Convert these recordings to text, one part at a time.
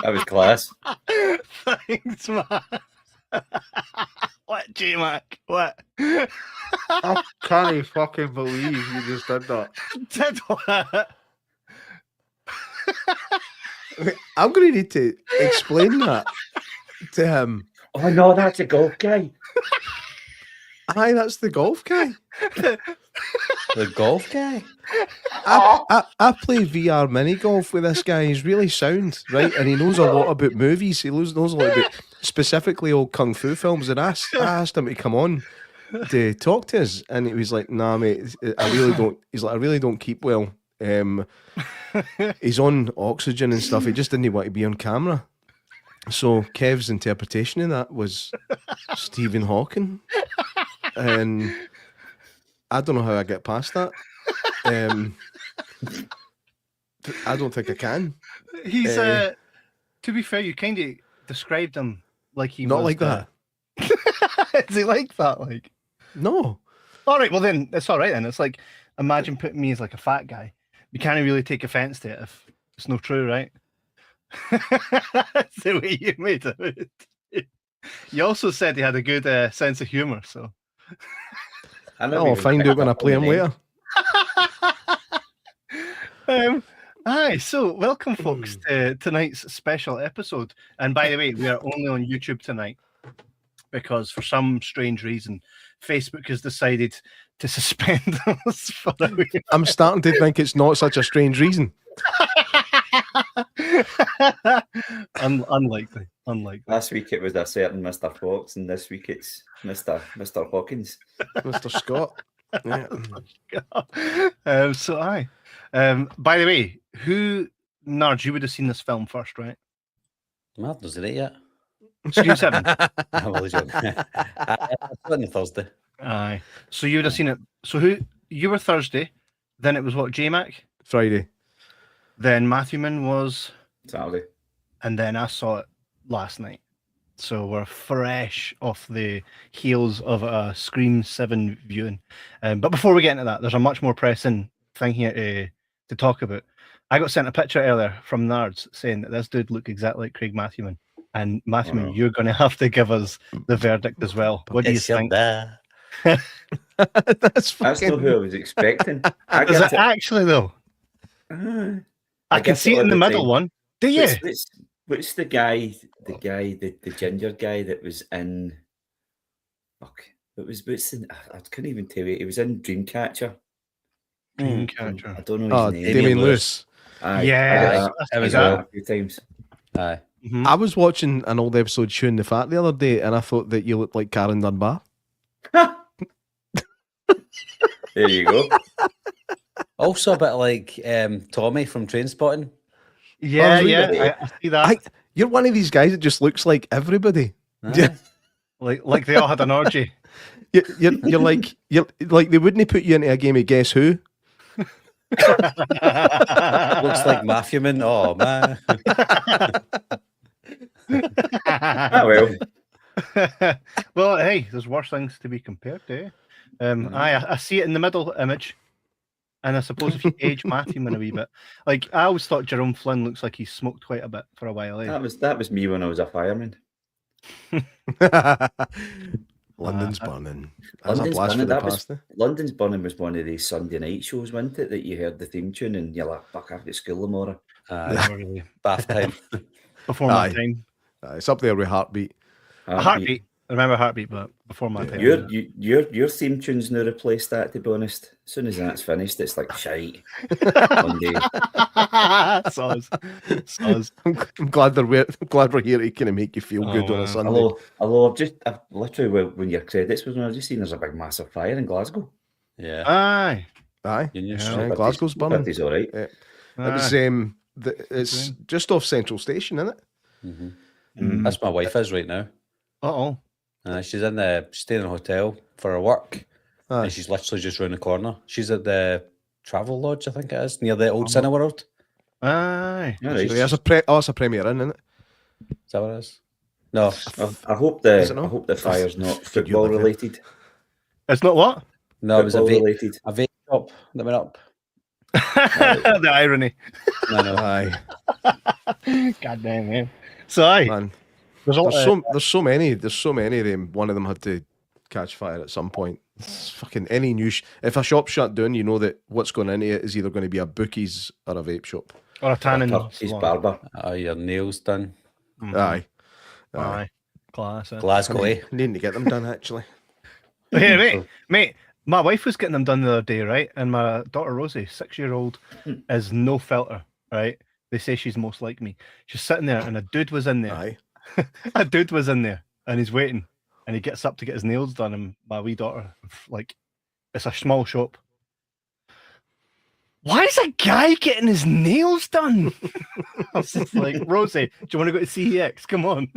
That was class. Thanks, man. What, J Mac? What? I can't fucking believe you just did that. Did what? I'm going to need to explain that to him. Oh no, that's a golf guy. Aye, that's the golf guy. The golf guy. I play VR mini golf with this guy. He's really sound, right? And he knows a lot about movies. He knows a lot about specifically old kung fu films. And I asked him to come on to talk to us, and he was like, "Nah, mate, I really don't." He's like, "I really don't keep well. He's on oxygen and stuff. He just didn't want to be on camera." So Kev's interpretation of that was Stephen Hawking, and I don't know how I get past that. I don't think I can. He's to be fair, you kind of described him like he not was like that. Is he like that? Like, no. All right, well then it's all right then. It's like, imagine putting me as like a fat guy. You can't really take offense to it if it's not true, right? That's the way you made it. You also said he had a good sense of humor, so I'll find out when I play him later. Aye, so welcome folks to tonight's special episode. And by the way, we are only on YouTube tonight because for some strange reason Facebook has decided to suspend us for a week. I'm starting to think it's not such a strange reason. Unlikely. Last week it was a certain Mr. Fox, and this week it's Mr. Hawkins. Mr. Scott. Yeah. So aye. By the way, Nards, you would have seen this film first, right? Matt doesn't it yet. Scream 7. I'm only joking. On Thursday. Aye. So you would have seen it. So you were Thursday, then it was what, J Mac? Friday. Then Matthewman was Saturday. And then I saw it last night. So we're fresh off the heels of a Scream 7 viewing. But before we get into that, there's a much more pressing thing here to talk about. I got sent a picture earlier from Nards saying that this dude looked exactly like Craig Matthewman. And Matthewman, you're going to have to give us the verdict as well. What do you think? That's not who I was expecting. Is it actually though? I can see it in the middle one. Do you? What's the guy, the ginger guy that was in? Fuck. What's I couldn't even tell you. He was in Dreamcatcher. Dreamcatcher. I don't know his name. Damien Lewis. Yeah, I was a few times. Aye. I was watching an old episode Chewing the Fat the other day, and I thought that you looked like Karen Dunbar. There you go. Also a bit like Tommy from Trainspotting. Yeah, I see that. You're one of these guys that just looks like everybody. Yeah. Like they all had an orgy. You're like they wouldn't put you into a game of Guess Who. Looks like Matthewman. Oh man. Well, hey, there's worse things to be compared to. I see it in the middle image. And I suppose if you age Matthewman a wee bit, like I always thought Jerome Flynn looks like he smoked quite a bit for a while. Eh? That was me when I was a fireman. London's Burning. London's Burning was one of these Sunday night shows, wasn't it? That you heard the theme tune and you're like, "Fuck, I've got school tomorrow." Bath time before my time. It's up there with Heartbeat. Heartbeat. I remember Heartbeat, but before my time. Your theme tune's now replaced that, to be honest. As soon as that's finished, it's like shite. Monday. Soz. I'm glad we're here to kind of make you feel good on a Sunday. Although I've literally, when your credits was, I've just seen there's a big massive fire in Glasgow. Yeah. Aye. Glasgow's burning. It's all right. It was it's just off Central Station, isn't it? Mm-hmm. That's my wife is right now. Uh-oh. She's staying in a hotel for her work, and she's literally just round the corner. She's at the Travel Lodge, I think it is, near the old Cineworld. Aye. It's a Premier Inn, isn't it? Is that what it is? No. I hope the fire's not football related. It's not what? No, it was a vape shop that went up. The irony. No. Aye, God damn, man. So aye, man. there's a lot There's so many of them. One of them had to catch fire at some point. It's fucking any new. If a shop shut down, you know that what's going into it is either going to be a bookies or a vape shop. or a tanning. His salon. barber. Your nails done. Mhm. Aye, Class. Glasgow, eh? needing to get them done actually. Yeah, mate. My wife was getting them done the other day, right? And my daughter Rosie, 6-year-old, is no filter, right? They say she's most like me. She's sitting there, and a dude was in there. Aye, A dude was in there, and he's waiting, and he gets up to get his nails done, and my wee daughter, like, it's a small shop. Why is a guy getting his nails done? I was just like, Rosie, do you want to go to CEX? Come on.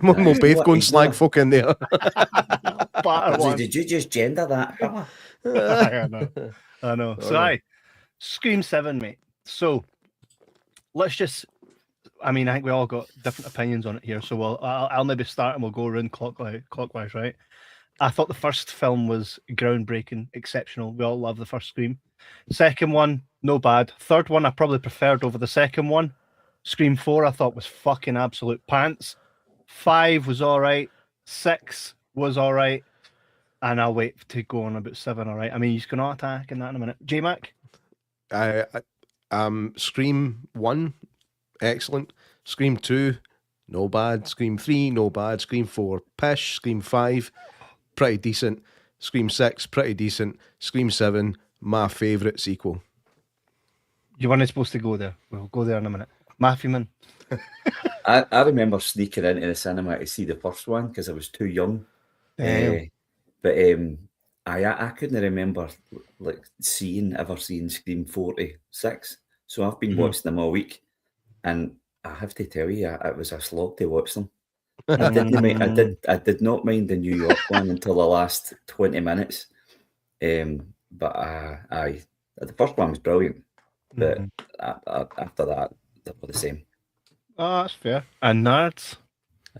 Mum will both What go and is slag that? folk in there. Batter one. Did you just gender that, fella? I know. So, no. aye, Scream 7, mate. So, let's just, I mean, I think we all got different opinions on it here. So, I'll maybe start and we'll go around clockwise, right? I thought the first film was groundbreaking, exceptional. We all love the first Scream. Second one, no bad. Third one, I probably preferred over the second one. Scream 4, I thought was fucking absolute pants. 5 was all right. 6 was all right. And I'll wait to go on about 7, all right? I mean, he's going to attack in that in a minute. J Mac? Scream 1, excellent. Scream 2, no bad. Scream 3, no bad. Scream 4, pish. Scream 5, pretty decent. Scream 6, pretty decent. Scream 7, my favourite sequel. You weren't supposed to go there. We'll go there in a minute. Matthewman? I remember sneaking into the cinema to see the first one because I was too young. Damn. But I couldn't remember ever seeing Scream 46. So I've been watching them all week, and I have to tell you, it was a slog to watch them. I did not mind the New York one until the last 20 minutes. But the first one was brilliant. But after that, they were the same. Oh, that's fair. And Nards?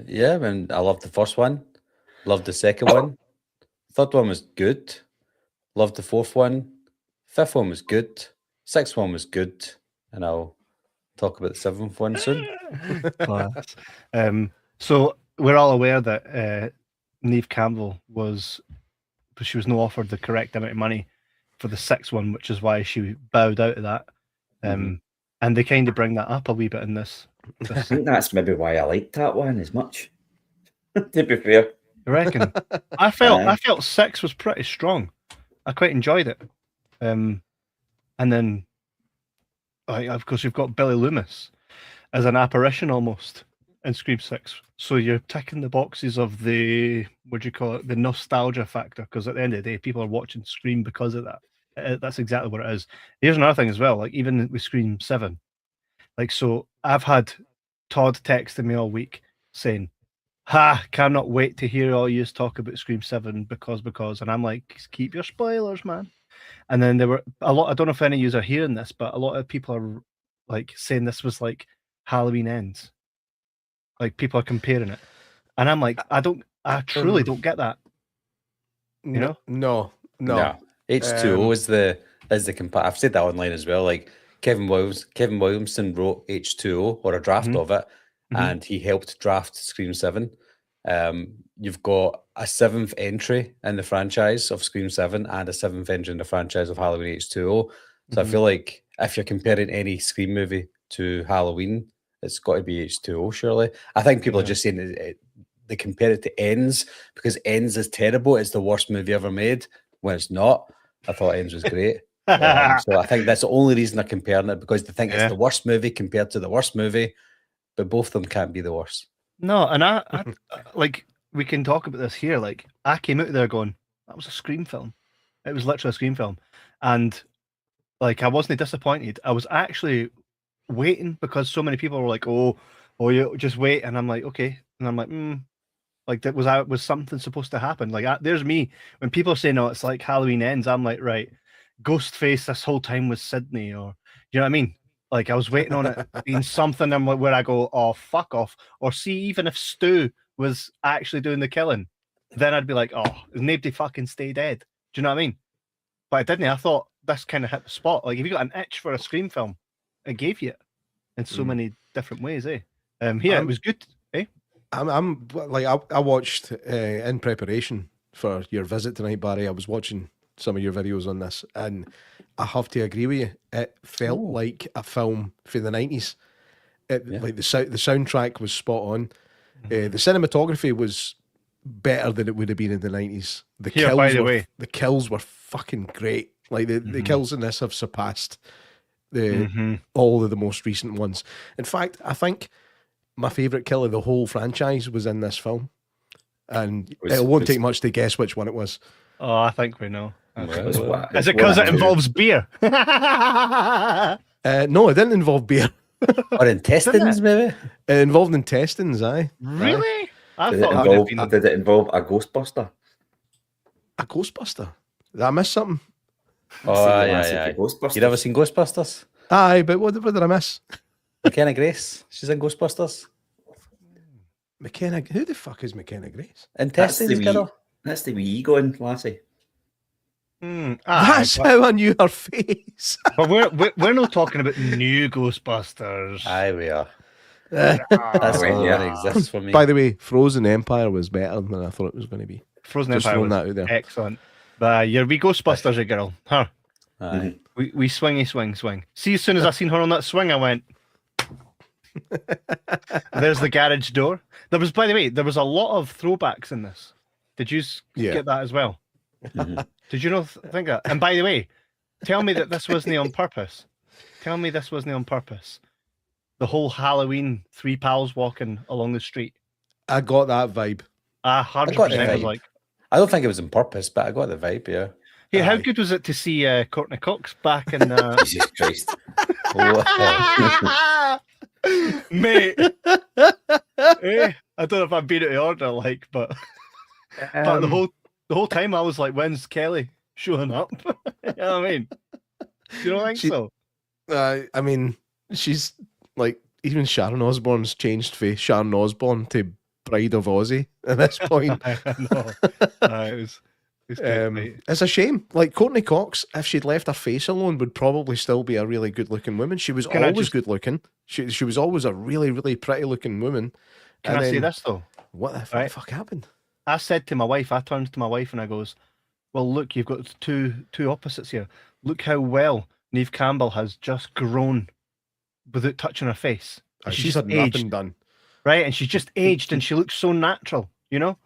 Yeah, I loved the first one. Loved the second one. Third one was good. Loved the fourth one. Fifth one was good. Sixth one was good. And I'll talk about the seventh one soon. Class. So we're all aware that Neve Campbell she was not offered the correct amount of money for the sixth one, which is why she bowed out of that. And they kind of bring that up a wee bit in this. I think that's maybe why I liked that one as much. To be fair. I reckon. I felt 6 was pretty strong. I quite enjoyed it. And then, of course, you've got Billy Loomis as an apparition almost in Scream 6. So you're ticking the boxes of the, what do you call it, the nostalgia factor, because at the end of the day, people are watching Scream because of that. That's exactly what it is. Here's another thing as well, like even with Scream 7. Like, so I've had Todd texting me all week saying, cannot wait to hear all you talk about Scream 7 because, and I'm like, keep your spoilers, man. And then there were a lot, I don't know if any of you are hearing this, but a lot of people are like saying this was like Halloween Ends. Like people are comparing it. And I'm like, I truly don't get that. You know? No. H2O is the I've said that online as well. Like Kevin Williamson wrote H2O or a draft of it, and he helped draft Scream 7. You've got a 7th entry in the franchise of Scream 7 and a 7th entry in the franchise of Halloween H2O. So I feel like if you're comparing any Scream movie to Halloween, it's got to be H2O, surely. I think people are just saying they compare it to Ends because Ends is terrible. It's the worst movie ever made, when it's not. I thought Ends was great. So I think that's the only reason they're comparing it, because they think it's the worst movie compared to the worst movie, but both of them can't be the worst. No, and I like, we can talk about this here. Like, I came out there going, that was a Scream film. It was literally a Scream film. And like, I wasn't disappointed. I was actually waiting because so many people were like, oh, you just wait. And I'm like, okay. And I'm like, that was something supposed to happen. Like, there's me. When people say, no, it's like Halloween Ends, I'm like, right, Ghostface this whole time was Sydney, or, you know what I mean? Like, I was waiting on it being something where I go, oh, fuck off. Or see, even if Stu was actually doing the killing, then I'd be like, oh, nobody fucking stay dead. Do you know what I mean? But I didn't. I thought this kind of hit the spot. Like if you got an itch for a Scream film, it gave you it in so many different ways, eh? It was good, eh? I'm like I watched in preparation for your visit tonight, Barry. I was watching some of your videos on this, and I have to agree with you. It felt like a film for the 90s. Like the soundtrack was spot on. The cinematography was better than it would have been in the 90s. The kills were fucking great. Like the kills in this have surpassed all of the most recent ones. In fact, I think my favourite kill of the whole franchise was in this film. And it won't take much to guess which one it was. Oh, I think we know. Is it because it involves beer? No, it didn't involve beer. Or intestines, maybe? It involved intestines, aye. Really? I Did thought it involve a Ghostbuster? A Ghostbuster? Did I miss something? Oh, yeah. Ghostbusters. You ever seen Ghostbusters? Aye, but what did I miss? McKenna Grace. She's in Ghostbusters. McKenna, who the fuck is McKenna Grace? Intestines, girl. That's the wee ego in Lassie. That's how I knew her face. But we're not talking about new Ghostbusters. Aye, we are. Ah, That's all that exists for me. By the way, Frozen Empire was better than I thought it was going to be. Frozen Just Empire throwing was that out there. excellent. But your wee Ghostbusters, a girl, her. Aye. We swingy swing. See, as soon as I seen her on that swing, I went. There's the garage door. By the way, there was a lot of throwbacks in this. Did you get that as well? Did you not think that? And by the way, tell me that this wasn't on purpose. Tell me this wasn't on purpose. The whole Halloween, 3 pals walking along the street. I got that vibe. 100% was like. I don't think it was on purpose, but I got the vibe, yeah. Hey, how good was it to see Courtney Cox back in... Jesus Christ. Mate. I don't know if I'm being out of order, like, but the whole time I was like, when's Kelly showing up? You know what I mean? You don't think so? I mean, she's like, even Sharon Osbourne's changed from Sharon Osbourne to Bride of Ozzy at this point. I know. It's a shame. Like Courtney Cox, if she'd left her face alone, would probably still be a really good-looking woman. She was always good-looking. She was always a really, really pretty-looking woman. Can I say this though? What the fuck happened? I said to my wife, I turned to my wife and I goes, "Well, look, you've got two opposites here. Look how well Neve Campbell has just grown without touching her face. She's had nothing done, right? And she's just aged, and she looks so natural. You know,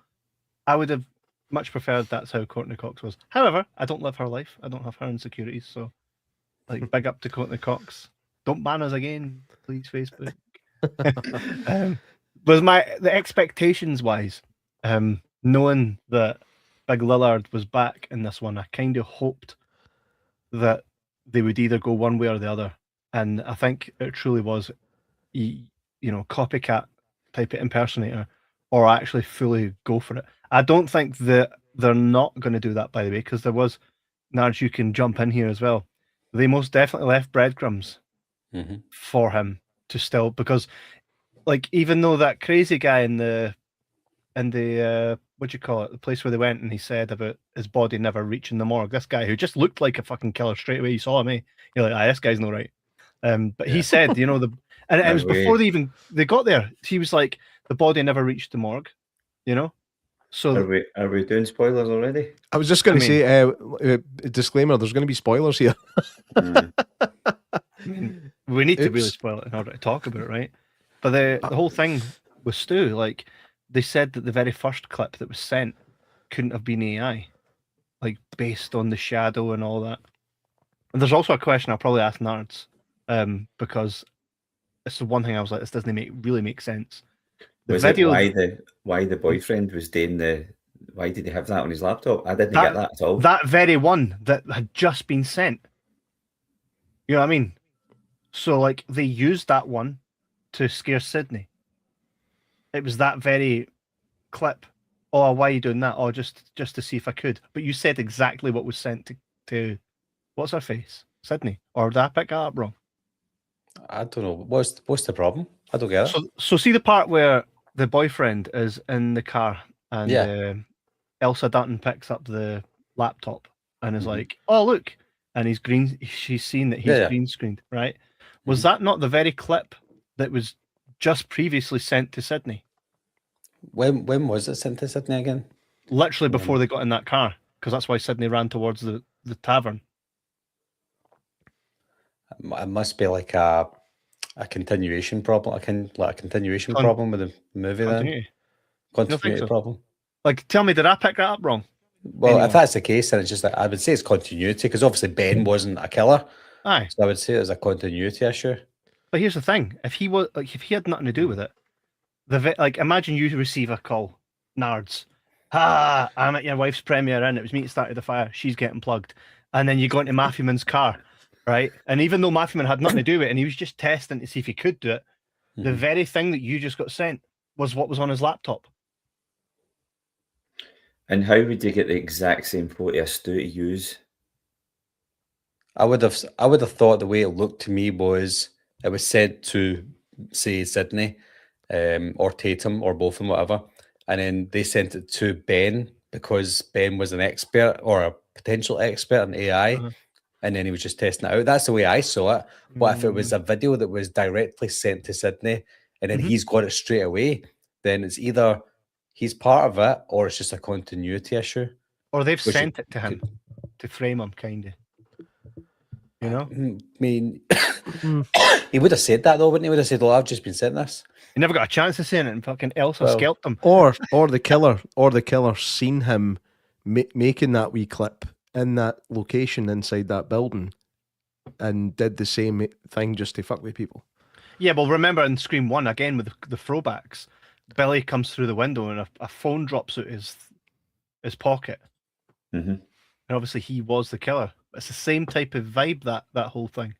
I would have much preferred that's how Courtney Cox was. However, I don't live her life. I don't have her insecurities. So, like, big up to Courtney Cox. Don't ban us again, please, Facebook. Was the expectations wise, knowing that Big Lillard was back in this one, I kind of hoped that they would either go one way or the other, and I think it truly was, copycat type of impersonator, or actually fully go for it. I don't think that they're not going to do that, by the way, because there was, Nards, you can jump in here as well. They most definitely left breadcrumbs for him to still, because, like, even though that crazy guy in the what do you call it, the place where they went, and he said about his body never reaching the morgue, this guy who just looked like a fucking killer straight away, you saw him, you're like, this guy's not right. But he said, it was before they got there, he was like, the body never reached the morgue, So are we doing spoilers already? I was just going to say, disclaimer, there's going to be spoilers here. We need to really spoil it in order to talk about it, right? But the whole thing with Stu, like, they said that the very first clip that was sent couldn't have been AI, like, based on the shadow and all that. And there's also a question I'll probably ask Nards, because it's the one thing I was like, this doesn't really make sense. Was it why the boyfriend was doing why did he have that on his laptop? I didn't get that at all. That very one that had just been sent. You know what I mean? So, like, they used that one to scare Sydney. It was that very clip. Oh, why are you doing that? Oh, just to see if I could. But you said exactly what was sent to what's her face? Sydney. Or did I pick that up wrong? I don't know. What's the problem? I don't get it. So see the part where the boyfriend is in the car and Elsa Dutton picks up the laptop and is like, "Oh, look, and she's seen that he's Yeah. green screened, right? Was that not the very clip that was just previously sent to Sydney? When was it sent to Sydney again? Literally before they got in that car, because that's why Sydney ran towards the tavern. It must be like a continuation problem. A continuation problem with the movie then. Continuity so? problem. Like, tell me, did I pick that up wrong? Well, if that's the case, then it's just like I would say it's continuity because obviously Ben wasn't a killer. Aye. So I would say it's a continuity issue. But here's the thing: if he had nothing to do with it, imagine you receive a call, Nards. I'm at your wife's premiere, and it was me that started the fire. She's getting plugged, and then you go into Matthewman's car, right? And even though Matthewman had nothing to do with it, and he was just testing to see if he could do it, the very thing that you just got sent was what was on his laptop. And how would you get the exact same photo of Stu to use? I would have thought the way it looked to me was it was sent to say Sydney, or Tatum, or both of them, whatever, and then they sent it to Ben because Ben was an expert or a potential expert in AI, and then he was just testing it out. That's the way I saw it. But if it was a video that was directly sent to Sydney and then he's got it straight away, then it's either he's part of it or it's just a continuity issue. Or they've sent it to him to frame him, kind of. You know? I mean, he would have said that though, wouldn't he? Would have said, "Well, I've just been sent this." He never got a chance to say it, and fucking Elsa scalped him. Or the killer seen him making that wee clip in that location inside that building and did the same thing just to fuck with people. Yeah, well, remember in Scream 1, again with the throwbacks, Billy comes through the window and a phone drops out his pocket. And obviously he was the killer. It's the same type of vibe, that whole thing.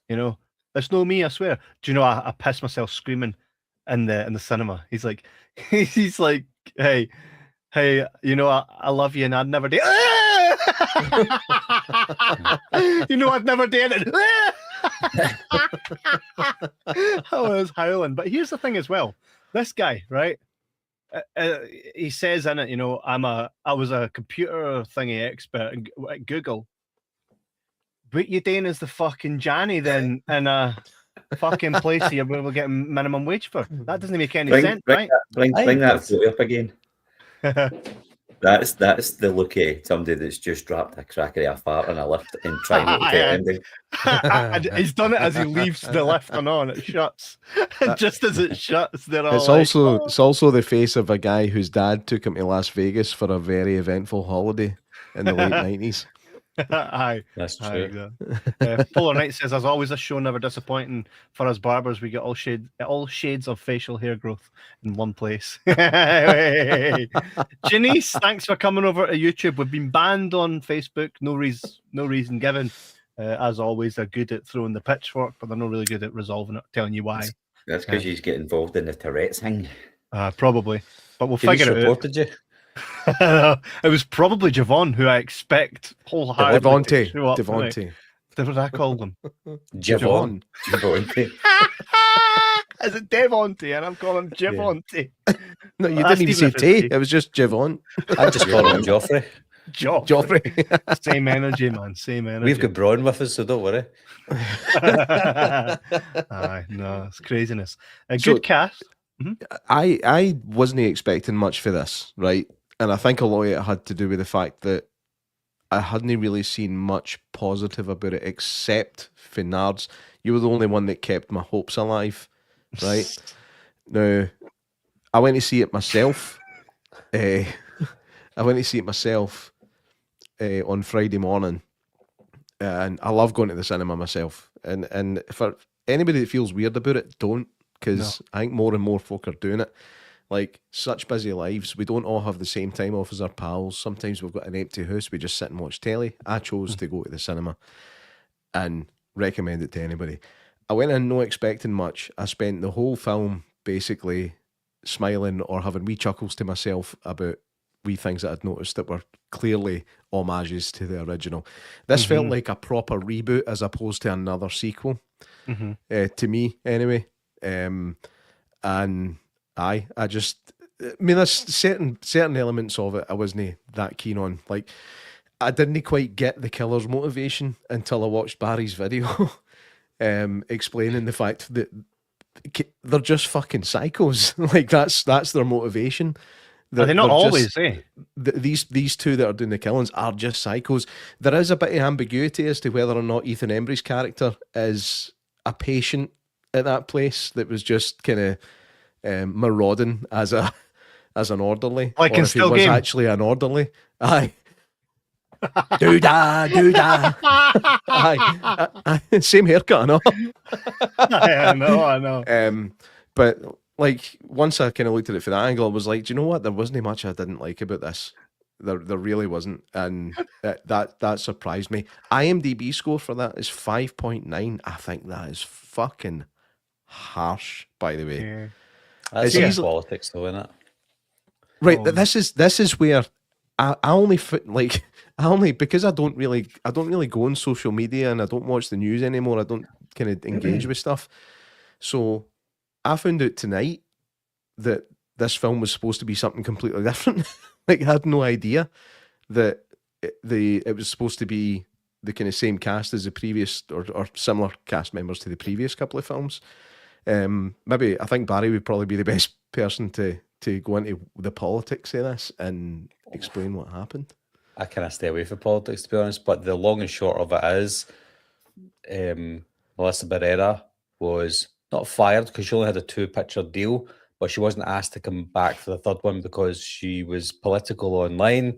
You know, it's no me, I swear. Do you know, I pissed myself screaming in the cinema. He's like, hey, you know, I love you and I'd never do you know, I'd never done it. I was howling. But here's the thing as well. This guy, right? He says in it, you know, I was a computer thingy expert at Google. What you doing as the fucking Johnny then in a fucking place here where we're getting minimum wage for? That doesn't make any sense, right? Bring that photo up again. That's the look of somebody that's just dropped a cracker of a fart in a lift and trying to get ending. And he's done it as he leaves the lift on. It shuts. Just as it shuts, they're all it's also the face of a guy whose dad took him to Las Vegas for a very eventful holiday in the late 90s. Aye, that's true. Polar Knight says, as always, a show never disappointing. For us barbers, we get all shades of facial hair growth in one place. Janice, thanks for coming over to YouTube. We've been banned on Facebook, no reason given. As always, they're good at throwing the pitchfork, but they're not really good at resolving it, telling you why. That's because you get involved in the Tourette's thing. Probably, but we'll figure it out. Did you? It was probably Javon, who I expect wholeheartedly. Devontae. What did I call them? Javon. Is it Devontae? And I'm calling him Javontae. No, you didn't even say Tay. It was just Javon. I just call him Joffrey. Joffrey. Same energy, man. Same energy. We've got Braun with us, so don't worry. Aye, no, it's craziness. A good cast. I wasn't expecting much for this, right? And I think a lot of it had to do with the fact that I hadn't really seen much positive about it, except for Nards. You were the only one that kept my hopes alive, right? Now, I went to see it myself. On Friday morning, and I love going to the cinema myself. And for anybody that feels weird about it, don't. Because I think more and more folk are doing it. Like, such busy lives. We don't all have the same time off as our pals. Sometimes we've got an empty house. We just sit and watch telly. I chose to go to the cinema and recommend it to anybody. I went in not expecting much. I spent the whole film basically smiling or having wee chuckles to myself about wee things that I'd noticed that were clearly homages to the original. This felt like a proper reboot as opposed to another sequel. To me, anyway. And there's certain elements of it I wasn't that keen on. Like, I didn't quite get the killer's motivation until I watched Barry's video, explaining the fact that they're just fucking psychos. Like that's their motivation. Are they not always? These two that are doing the killings are just psychos. There is a bit of ambiguity as to whether or not Ethan Embry's character is a patient at that place that was just kind of marauding as an orderly, like or in if he Still was Game. actually an orderly. Aye. Do da. Aye. Same haircut, I know. I know. But like once I kind of looked at it from that angle, I was like, do you know what? There wasn't much I didn't like about this. There really wasn't, and that surprised me. IMDb score for that is 5.9. I think that is fucking harsh, by the way. Yeah. That's It's politics, though, isn't it? Right. This is where I only because I don't really go on social media and I don't watch the news anymore. I don't kind of engage with stuff. So I found out tonight that this film was supposed to be something completely different. Like I had no idea that it was supposed to be the kind of same cast as the previous or similar cast members to the previous couple of films. Maybe I think Barry would probably be the best person to go into the politics of this and explain what happened. I kind of stay away from politics, to be honest, but the long and short of it is Melissa Barrera was not fired because she only had a 2-picture deal, but she wasn't asked to come back for the third one because she was political online,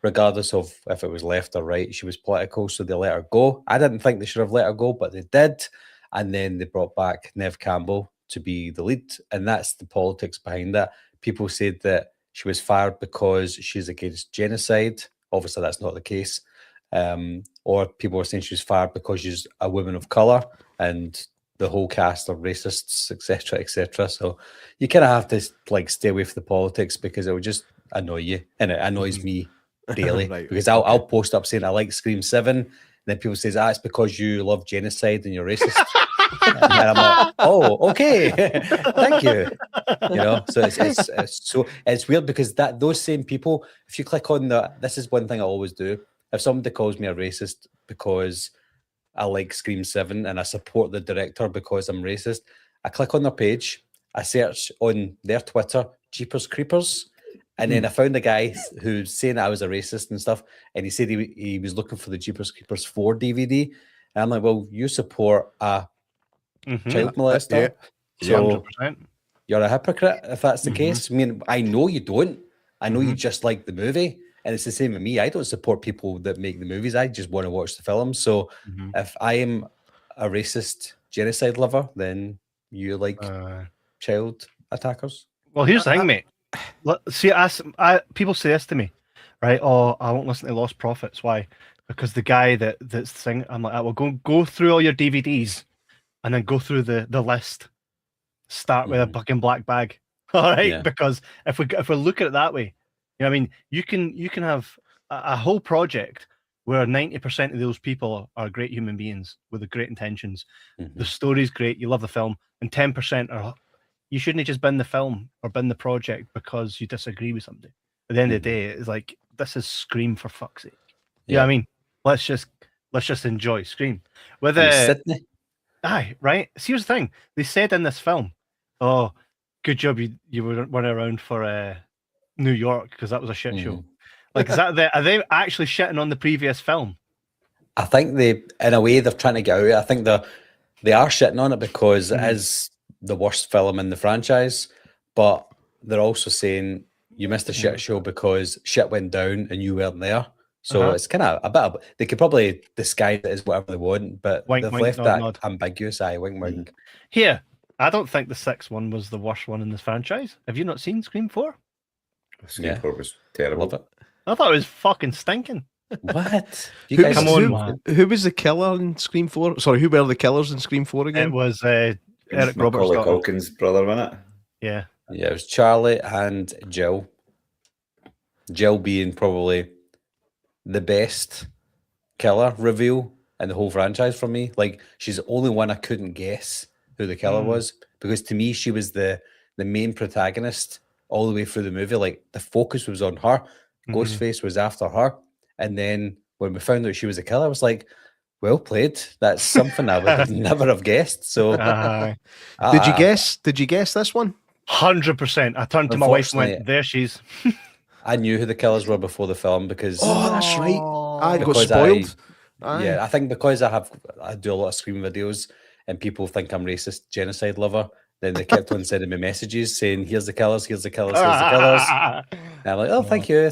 regardless of if it was left or right. She was political, so they let her go. I didn't think they should have let her go, but they did. And then they brought back Nev Campbell to be the lead, and that's the politics behind it. People said that she was fired because she's against genocide. Obviously, that's not the case. Or people were saying she was fired because she's a woman of colour, and the whole cast are racists, etc., etc. So you kind of have to like stay away from the politics because it would just annoy you, and it annoys me daily. Right, because I'll post up saying I like Scream 7, and then people say, it's because you love genocide and you're racist. And I'm like, oh, okay, thank you. You know, so it's weird because those same people, if you click on this is one thing I always do. If somebody calls me a racist because I like Scream 7 and I support the director because I'm racist, I click on their page, I search on their Twitter, Jeepers Creepers, and then I found a guy who's saying that I was a racist and stuff, and he said he was looking for the Jeepers Creepers 4 DVD, and I'm like, well, you support a child molester, so 100%. you're a hypocrite if that's the case. I mean, I know you don't. I know you just like the movie, and it's the same with me. I don't support people that make the movies. I just want to watch the film. So if I am a racist genocide lover, then you like child attackers. Well, here's the thing, mate. See, people say this to me, right? Oh, I won't listen to Lost Prophets. Why? Because the guy that's singing, I'm like, well, go through all your DVDs and then go through the list. Start with a fucking black bag, all right? Yeah. Because if we look at it that way, you know, I mean, you can have a whole project where 90% of those people are great human beings with great intentions. The story's great, you love the film, and 10% are. You shouldn't have just bin the film or bin the project because you disagree with somebody. At the end of the day, it's like, this is Scream, for fuck's sake. You know what I mean? Let's just enjoy Scream. With Sydney. Aye, right. See, here's the thing. They said in this film, oh, good job you weren't around for New York because that was a shit show. Like, are they actually shitting on the previous film? I think in a way, they're trying to get out of it. I think they are shitting on it because it is the worst film in the franchise, but they're also saying you missed a shit show because shit went down and you weren't there. So it's kind of a bit of, they could probably disguise it as whatever they want, but wink, they've wink, left nod, that nod. ambiguous. Wink, wink. Here, I don't think the sixth one was the worst one in this franchise. Have you not seen Scream 4? Scream 4 was terrible. Love it. I thought it was fucking stinking. What? Who was the killer in Scream 4? Sorry, who were the killers in Scream 4 again? It was Eric Roberts' Macaulay daughter. Culkin's brother, wasn't it? Yeah. Yeah, it was Charlie and Jill. Jill being probably the best killer reveal in the whole franchise for me. Like, she's the only one I couldn't guess who the killer was, because to me, she was the main protagonist all the way through the movie. Like, the focus was on her. Ghostface was after her. And then when we found out she was a killer, I was like, well played. That's something I would have never have guessed. So Did you guess? Did you guess this one? 100%. I turned to my wife and went, there she's. I knew who the killers were before the film because That's right. I got Because spoiled. yeah, I think because I do a lot of Scream videos and people think I'm racist genocide lover. Then they kept on sending me messages saying, here's the killers, here's the killers, here's the killers. And I'm like, oh, thank you.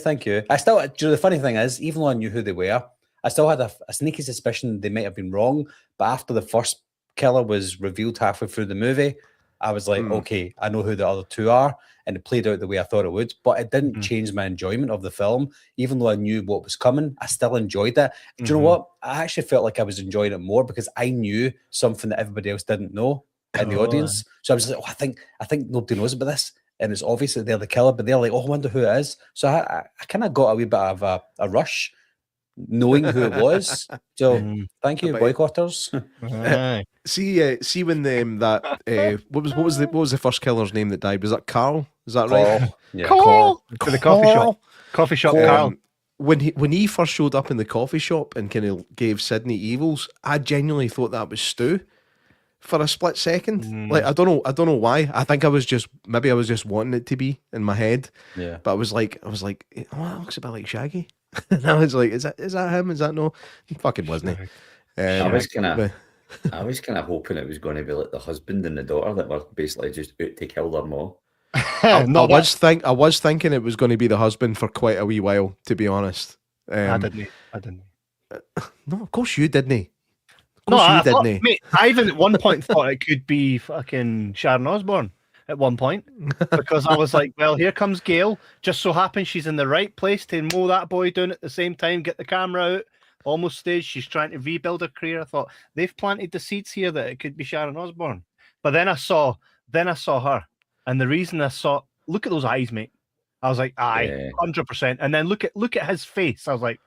I still, the funny thing is, even though I knew who they were, I still had a sneaky suspicion they might have been wrong. But after the first killer was revealed halfway through the movie, I was like, okay, I know who the other two are. And it played out the way I thought it would. But it didn't change my enjoyment of the film. Even though I knew what was coming, I still enjoyed it. Do you know what? I actually felt like I was enjoying it more because I knew something that everybody else didn't know in the audience. So I was like, I think nobody knows about this. And it's obvious that they're the killer, but they're like, oh, I wonder who it is. So I kind of got a wee bit of a rush knowing who it was. So thank you, boycotters. See when what was the first killer's name that died? Was that Carl? Is that right? Yeah. Carl! To the coffee shop. Coffee shop, Carl. When he first showed up in the coffee shop and kind of gave Sydney evils, I genuinely thought that was Stu for a split second. Like I don't know why. I think I was just wanting it to be in my head. Yeah. But I was like, oh, that looks a bit like Shaggy. And I was like, is that him? Is that no? He fucking wasn't. I was kind of hoping it was going to be like the husband and the daughter that were basically just out to kill their mom. I was thinking it was going to be the husband for quite a wee while, to be honest. I didn't. No, of course you didn't. Mate, I even at one point thought it could be fucking Sharon Osbourne at one point because I was like, well, here comes Gail. Just so happens she's in the right place to mow that boy down at the same time, get the camera out. Almost stage, she's trying to rebuild her career. I thought they've planted the seeds here that it could be Sharon Osbourne. But then I saw her. And the reason I saw, look at those eyes, mate. I was like, 100%. And then look at his face. I was like,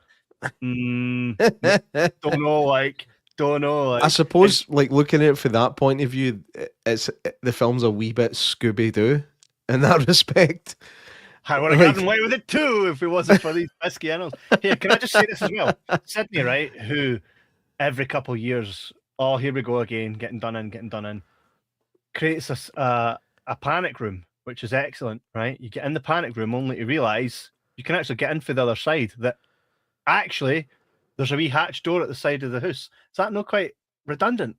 don't know. I suppose, like looking at it from that point of view, the film's a wee bit Scooby-Doo in that respect. I would have gotten away with it too if it wasn't for these pesky animals. Here, can I just say this as well? Sydney, right, who every couple of years, oh, here we go again, getting done in, creates a panic room, which is excellent, right? You get in the panic room only to realise you can actually get in for the other side, that actually there's a wee hatch door at the side of the house. Is that not quite redundant?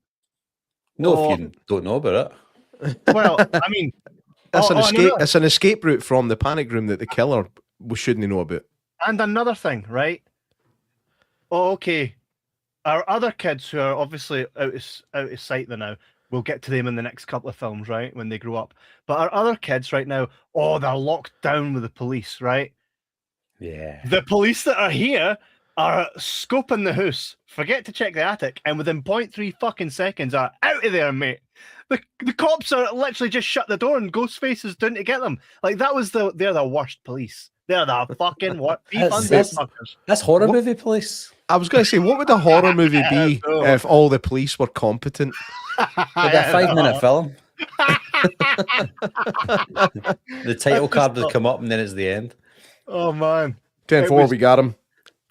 No, if you don't know about it. Well, I mean... It's an escape route from the panic room that the killer shouldn't know about. And another thing, right? Oh, okay. Our other kids who are obviously out of sight now, we'll get to them in the next couple of films, right? When they grow up. But our other kids right now, they're locked down with the police, right? Yeah. The police that are here are scoping the house, forget to check the attic, and within 0.3 fucking seconds are out of there, mate. The cops are literally just shut the door and Ghostface is doing to get them. Like they're the worst police. They're the fucking what? That's horror movie police. I was going to say, what would a horror movie be if all the police were competent? Like a 5-minute film. The title card would come up and then it's the end. Oh man. 10-4, we got him.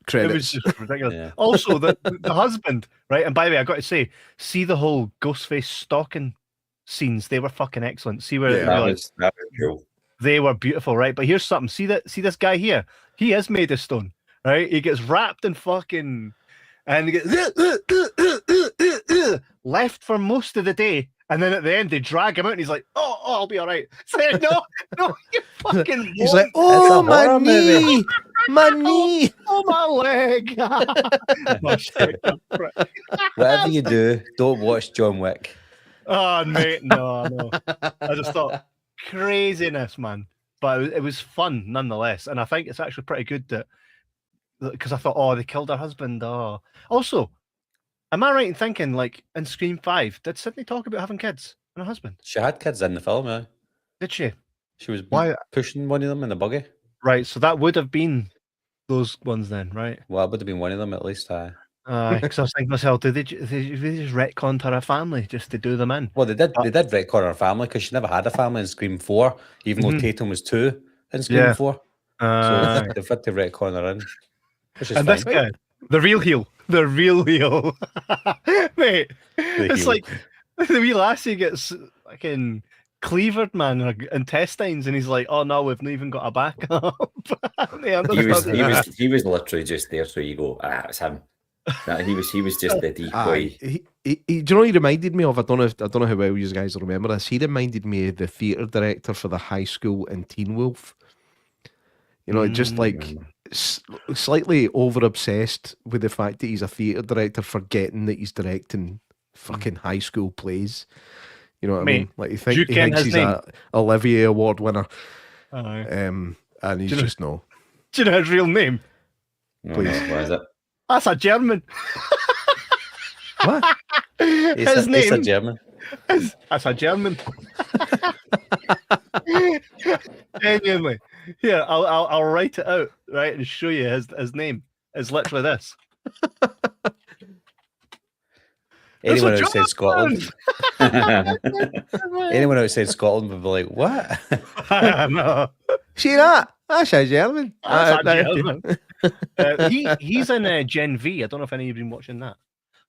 Credits. It was just ridiculous. Yeah. Also, the husband, right? And by the way, I got to say, see the whole Ghostface stalking scenes. They were fucking excellent. See where that was cool. They were beautiful, right? But here's something. See this guy here. He is made of stone, right? He gets wrapped in fucking, and he gets left for most of the day. And then at the end, they drag him out, and he's like, "Oh, I'll be all right." So no, you fucking. He's like, "Oh, my knee, my knee, oh, my leg." Whatever you do, don't watch John Wick. Oh, mate, no. I just thought craziness, man. But it was fun nonetheless, and I think it's actually pretty good that because I thought, they killed her husband. Oh, also. Am I right in thinking, like, in Scream 5, did Sydney talk about having kids and a husband? She had kids in the film, yeah. Did she? She was pushing one of them in the buggy. Right, so that would have been those ones then, right? Well, it would have been one of them at least, because I was thinking to myself, did they just retconned her a family just to do them in? Well, they did retcon her family because she never had a family in Scream 4, even though Tatum was 2 in Scream 4. So they've had to retcon her in. Which is And this fine. guy, the real heel, mate. It's heel. like the wee lassie gets fucking cleavered, man, her intestines, and he's like, "Oh no, we've not even got a backup." He was literally just there, so you go, it's him. He was just the decoy. Do you know what he reminded me of? I don't know how well you guys remember this. He reminded me of the theatre director for the High School and Teen Wolf. You know, just like slightly over obsessed with the fact that he's a theatre director, forgetting that he's directing fucking high school plays. You know what I mean? Like he thinks he's a Olivier Award winner. And he's just no. Do you know his real name? Please. What is it? That's a German. What? His name? It's a German. That's a German. Genuinely. Here, I'll write it out, right, and show you his name. It's literally this. Anyone outside Scotland, anyone outside Scotland would be like, "What?" No. See that? That's a German. That's a German. He's in Gen V. I don't know if any of you have been watching that.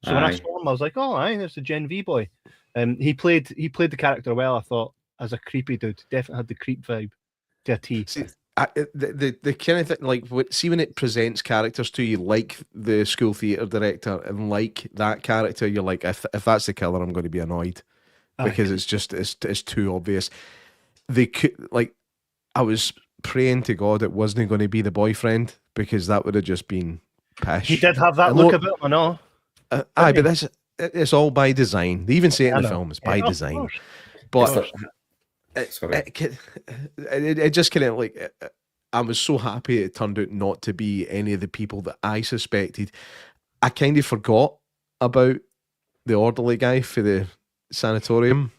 So when I saw him, I was like, "Oh, aye, there's a Gen V boy." He played the character well. I thought as a creepy dude, definitely had the creep vibe to a T. See, the kind of thing, like, see when it presents characters to you, like the school theatre director, and like that character, you're like, if that's the killer, I'm going to be annoyed because it's just it's too obvious. They could, like, I was praying to God it wasn't going to be the boyfriend because that would have just been pish. He did have that look about him, I know. But it's all by design. They even say it in the film, it's by design. But it just kind of like, I was so happy it turned out not to be any of the people that I suspected. I kind of forgot about the orderly guy for the sanatorium.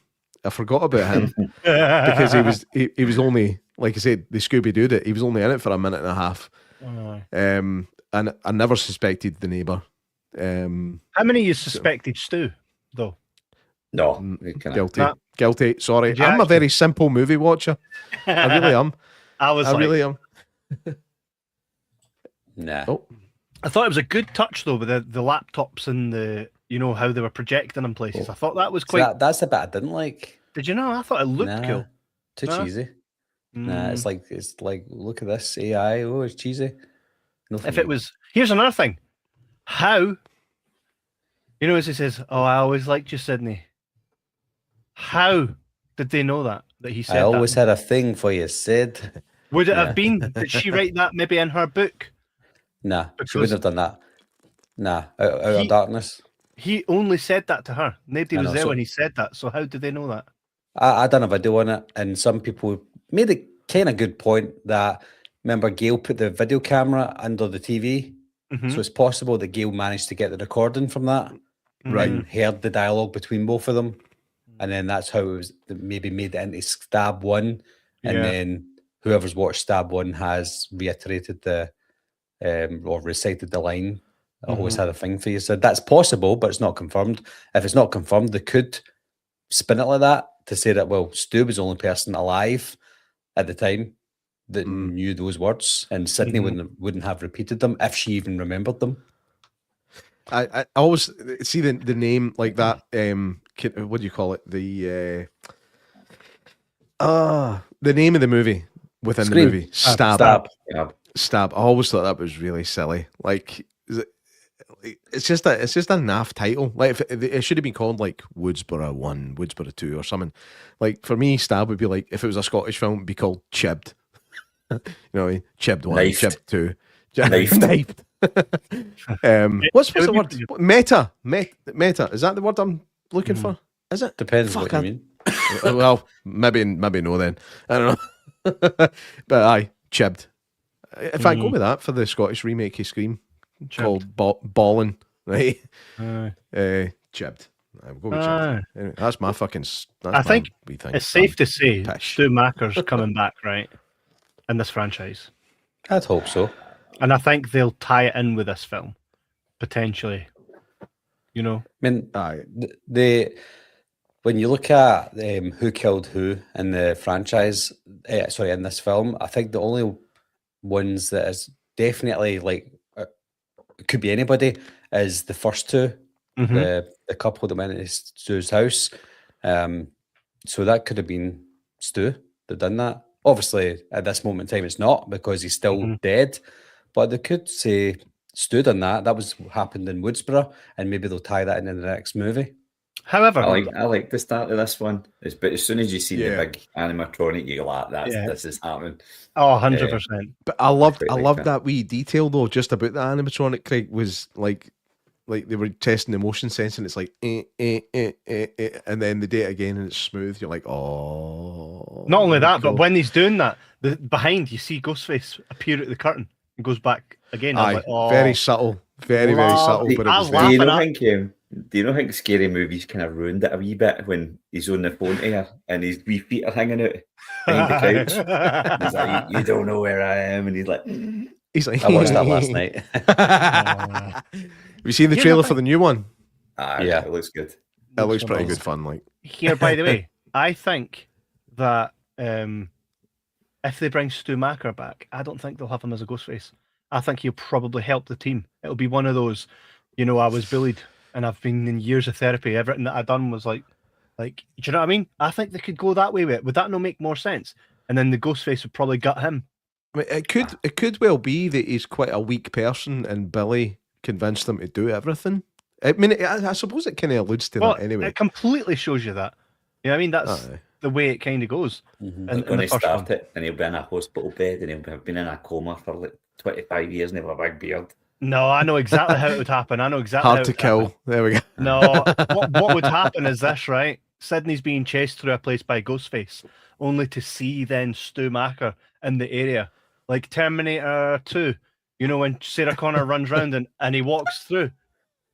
I forgot about him because he was only, like I said, the Scooby-Dooed it. He was only in it for a minute and a half. And I never suspected the neighbour. How many of you suspected Stu, though? No, guilty. Sorry, I'm a very simple movie watcher. I really am. I really am. Nah. Oh. I thought it was a good touch though with the laptops and the, you know, how they were projecting in places. I thought that was quite. That's the bit I didn't like. Did you know? I thought it looked cool. Too cheesy. Nah, it's like look at this AI. Oh, it's cheesy. If it was, here's another thing. How? You know, as he says, "Oh, I always liked you, Sydney." How did they know that he said? I always had a thing for you, Sid. Would it have been? Did she write that maybe in her book? Nah, she wouldn't have done that. Nah, out of darkness. He only said that to her. Nobody was there when he said that. So how did they know that? I done a video on it, and some people made a kind of good point that, remember, Gail put the video camera under the TV, so it's possible that Gail managed to get the recording from that, and heard the dialogue between both of them, and then that's how it was maybe made it into Stab 1, and then whoever's watched Stab 1 has reiterated the or recited the line. I always had a thing for you. So that's possible, but it's not confirmed. If it's not confirmed, they could spin it like that to say that, well, Stu was the only person alive at the time that knew those words, and Sydney wouldn't have repeated them if she even remembered them. I always see the name like that. What do you call it? The name of the movie within the movie, Stab. I always thought that was really silly. Like, it's just a naff title. Like, if it should have been called like Woodsboro 1, Woodsboro 2, or something. Like, for me, Stab would be like, if it was a Scottish film, it'd be called Chibbed. You know what I mean? Chibbed 1, Knifed. Chibbed 2. Knifed. What's the word? Meta. Is that the word I'm looking for? Is it? Depends what you mean. Well, maybe no then. I don't know. But aye, Chibbed. In fact, go with that for the Scottish remake of Scream. Called Ballin', right? Chibbed. We'll go with Chibbed. Anyway, that's my fucking. I think it's safe to say Stu Macker's coming back, right? In this franchise. I'd hope so. And I think they'll tie it in with this film, potentially. You know? I mean, when you look at who killed who in the franchise, in this film, I think the only ones that is definitely like it could be anybody, is the first two, the couple that went into Stu's house. So that could have been Stu that done that. Obviously, at this moment in time, it's not because he's still dead. But they could say Stu done that. That was happened in Woodsboro, and maybe they'll tie that into the next movie. However, I like the start of this one. But as soon as you see the Yeah. big animatronic, you're like, this is happening. oh, 100%. But I loved quite like that. that wee detail though, just about the animatronic. Craig was like they were testing the motion sensing. It's like and then they do it again and it's smooth. You're like, oh. Not only that, cool. but when he's doing that, behind you see Ghostface appear at the curtain and goes back again. I was Aye, like, oh, very subtle, very subtle. Lovely. But it I was was there. Do you laughing not do you not think scary movies kind of ruined it a wee bit when he's on the phone to her and his wee feet are hanging out behind the couch? He's like, you don't know where I am, and he's like, He's like, I watched that last night. Have you seen the Yeah, trailer no, for the new one? Yeah. it looks good. It looks pretty good fun. Like, Here, by the way, I think that if they bring Stu Macker back, I don't think they'll have him as a Ghostface. I think he'll probably help the team. It'll be one of those, I was bullied and I've been in years of therapy. Everything that I've done was like, do you know what I mean? I think they could go that way with it. Would that not make more sense? And then the Ghostface would probably gut him. I mean, it could well be that he's quite a weak person and Billy convinced him to do everything. I mean, I suppose it kind of alludes to that anyway. It completely shows you that. You know what I mean? That's Aye. the way it kind of goes. They're going to start it, and he'll be in a hospital bed, and he'll have been in a coma for like 25 years and have a big beard. No, I know exactly how it would happen. I know exactly how Hard to it would happen. kill. There we go. No, what would happen is this, right? Sydney's being chased through a place by Ghostface, only to see then Stu Macker in the area. Like Terminator 2, when Sarah Connor runs round and he walks through.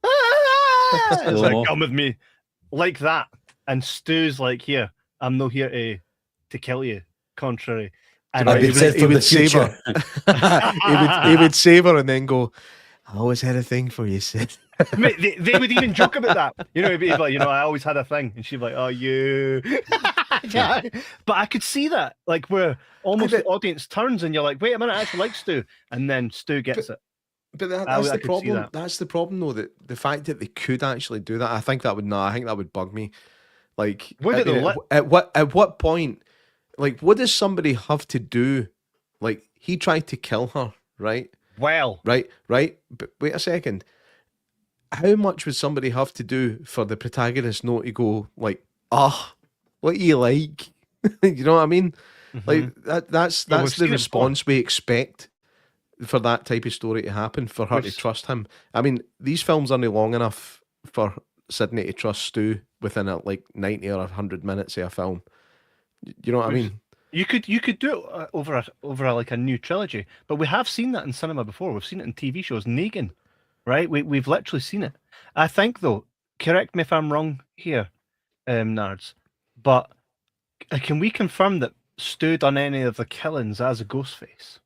It's like, come with me. Like that. And Stu's like, here, I'm not here to kill you. Contrary. And He would save her. he would save her and then go, I always had a thing for you, Sid. Mate, they would even joke about that. He'd be like, I always had a thing. And she'd be like, oh, you. Yeah. But I could see that, like, where almost the audience turns and you're like, wait a minute, I actually like Stu. And then Stu gets it. But that's the could see problem. that. That's the problem, though, that the fact that they could actually do that, I think that would bug me. Like, Would it though? at what point, like, what does somebody have to do? Like, he tried to kill her, right? Well. Right. But wait a second. How much would somebody have to do for the protagonist not to go like, what you like? You know what I mean? Like that's we've the seen it response we expect for that type of story to happen, for her to trust him. I mean, these films aren't long enough for Sydney to trust Stu within like 90 or 100 minutes of a film. You know what I mean? You could do it over like a new trilogy, but we have seen that in cinema before. We've seen it in TV shows. Negan, right? We've literally seen it. I think though, correct me if I'm wrong here, Nards, but can we confirm that Stu done any of the killings as a Ghostface?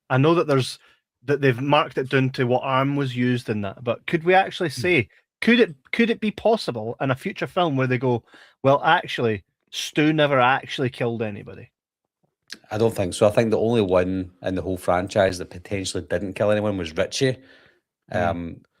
I know that they've marked it down to what arm was used in that, but could we actually say could it be possible in a future film where they go, well, actually, Stu never actually killed anybody? I don't think so. I think the only one in the whole franchise that potentially didn't kill anyone was Richie,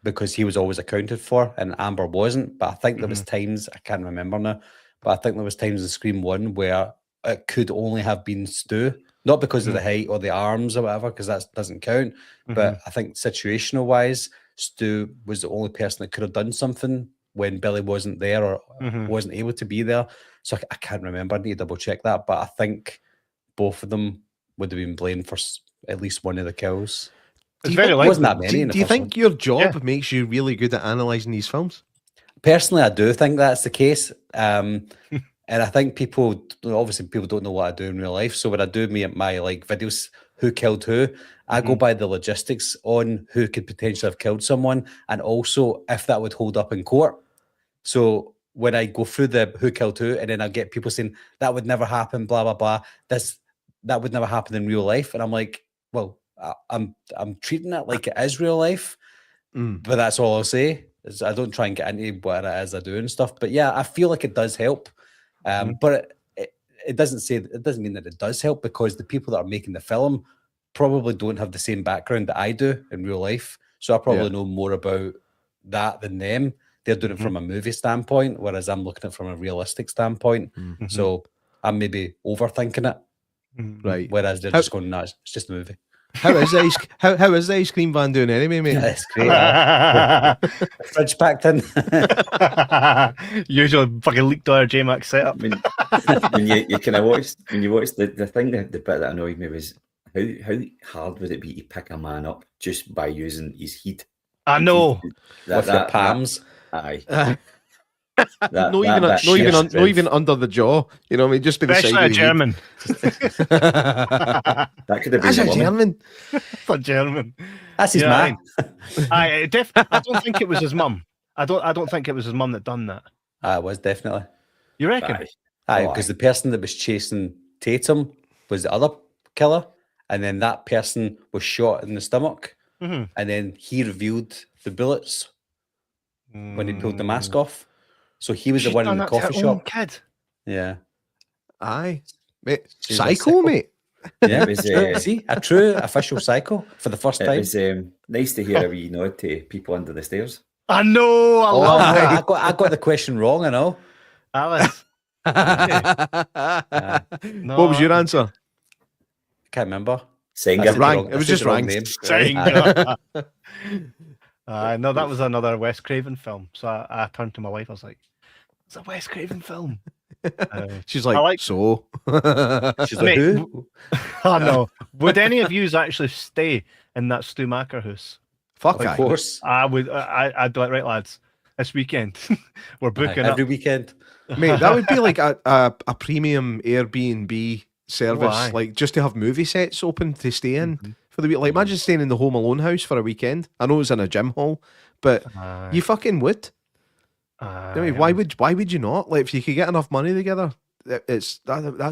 because he was always accounted for and Amber wasn't. But I think there was times, I can't remember now, but I think there was times in Scream 1 where it could only have been Stu, not because of the height or the arms or whatever, because that doesn't count. But I think situational wise, Stu was the only person that could have done something when Billy wasn't there or wasn't able to be there. So I can't remember. I need to double check that. But I think both of them would have been blamed for at least one of the kills. It's very likely. Wasn't that many? Do you think your job makes you really good at analysing these films? Personally, I do think that's the case. And I think people don't know what I do in real life. So when I do my like videos, who killed who, I go by the logistics on who could potentially have killed someone, and also if that would hold up in court. So when I go through the who killed who, and then I get people saying that would never happen, blah blah blah. That would never happen in real life, and I'm like, well, I'm treating it like it is real life, but that's all I'll say. Is I don't try and get into what it is I do and stuff. But yeah, I feel like it does help. But it doesn't mean that it does help, because the people that are making the film probably don't have the same background that I do in real life. So I probably know more about that than them. They're doing it from a movie standpoint, whereas I'm looking at it from a realistic standpoint. So I'm maybe overthinking it. Right. Whereas they're just going, no, it's just a movie. How is the ice cream van doing anyway, mate? That's great. Fridge packed in. Usual fucking leaked out J Mac setup. When you kind of watch the thing, the bit that annoyed me was how hard would it be to pick a man up just by using his heat? I know. With your palms. Aye. Not even under the jaw. You know what I mean? Just be the Especially side a of the head. German. That could have been That's a a woman. German. A German. That's his man. I don't think it was his mum. I don't think it was his mum that done that. It was definitely. You reckon? Aye. Aye, because the person that was chasing Tatum was the other killer, and then that person was shot in the stomach, and then he revealed the bullets when he pulled the mask off. So he was the one in the coffee shop. Kid. Yeah. Aye, mate. She's Psycho, mate. Yeah, It was, see, a true official psycho for the first It time. was nice to hear a wee nod to people under the stairs. I know. I love I got the question wrong, I know. Alice. No, What was your answer? Can't remember. Saying That's it. the Rang. wrong- It was that's just the wrong rang. name. Saying no, that was another Wes Craven film. So I turned to my wife. I was like, "It's a Wes Craven film." She's like, I like- so. She's Mate, like, who? I know. Would any of you actually stay in that Stu Macker house? Fuck Of aye. course. I would. I'd be like, right, lads, this weekend we're booking up. Every weekend. Mate, that would be like a premium Airbnb service, Why? like just to have movie sets open to stay in for the week. Like, imagine staying in the Home Alone house for a weekend. I know it's in a gym hall, but you fucking would. I mean, why would you not? Like, if you could get enough money together, that's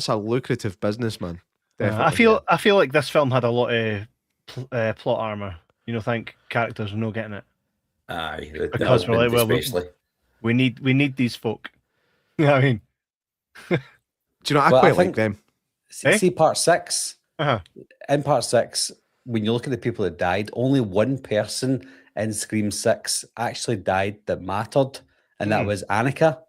a lucrative business, man. Definitely. I feel like this film had a lot of plot armor. You know, think characters are not getting it. Aye. Because we're like, well, especially. We need these folk. You know what I mean? Do you know? I Well, quite I like think- them. See part 6. Uh-huh. In part 6, when you look at the people that died, only one person in Scream 6 actually died that mattered, and that was Annika,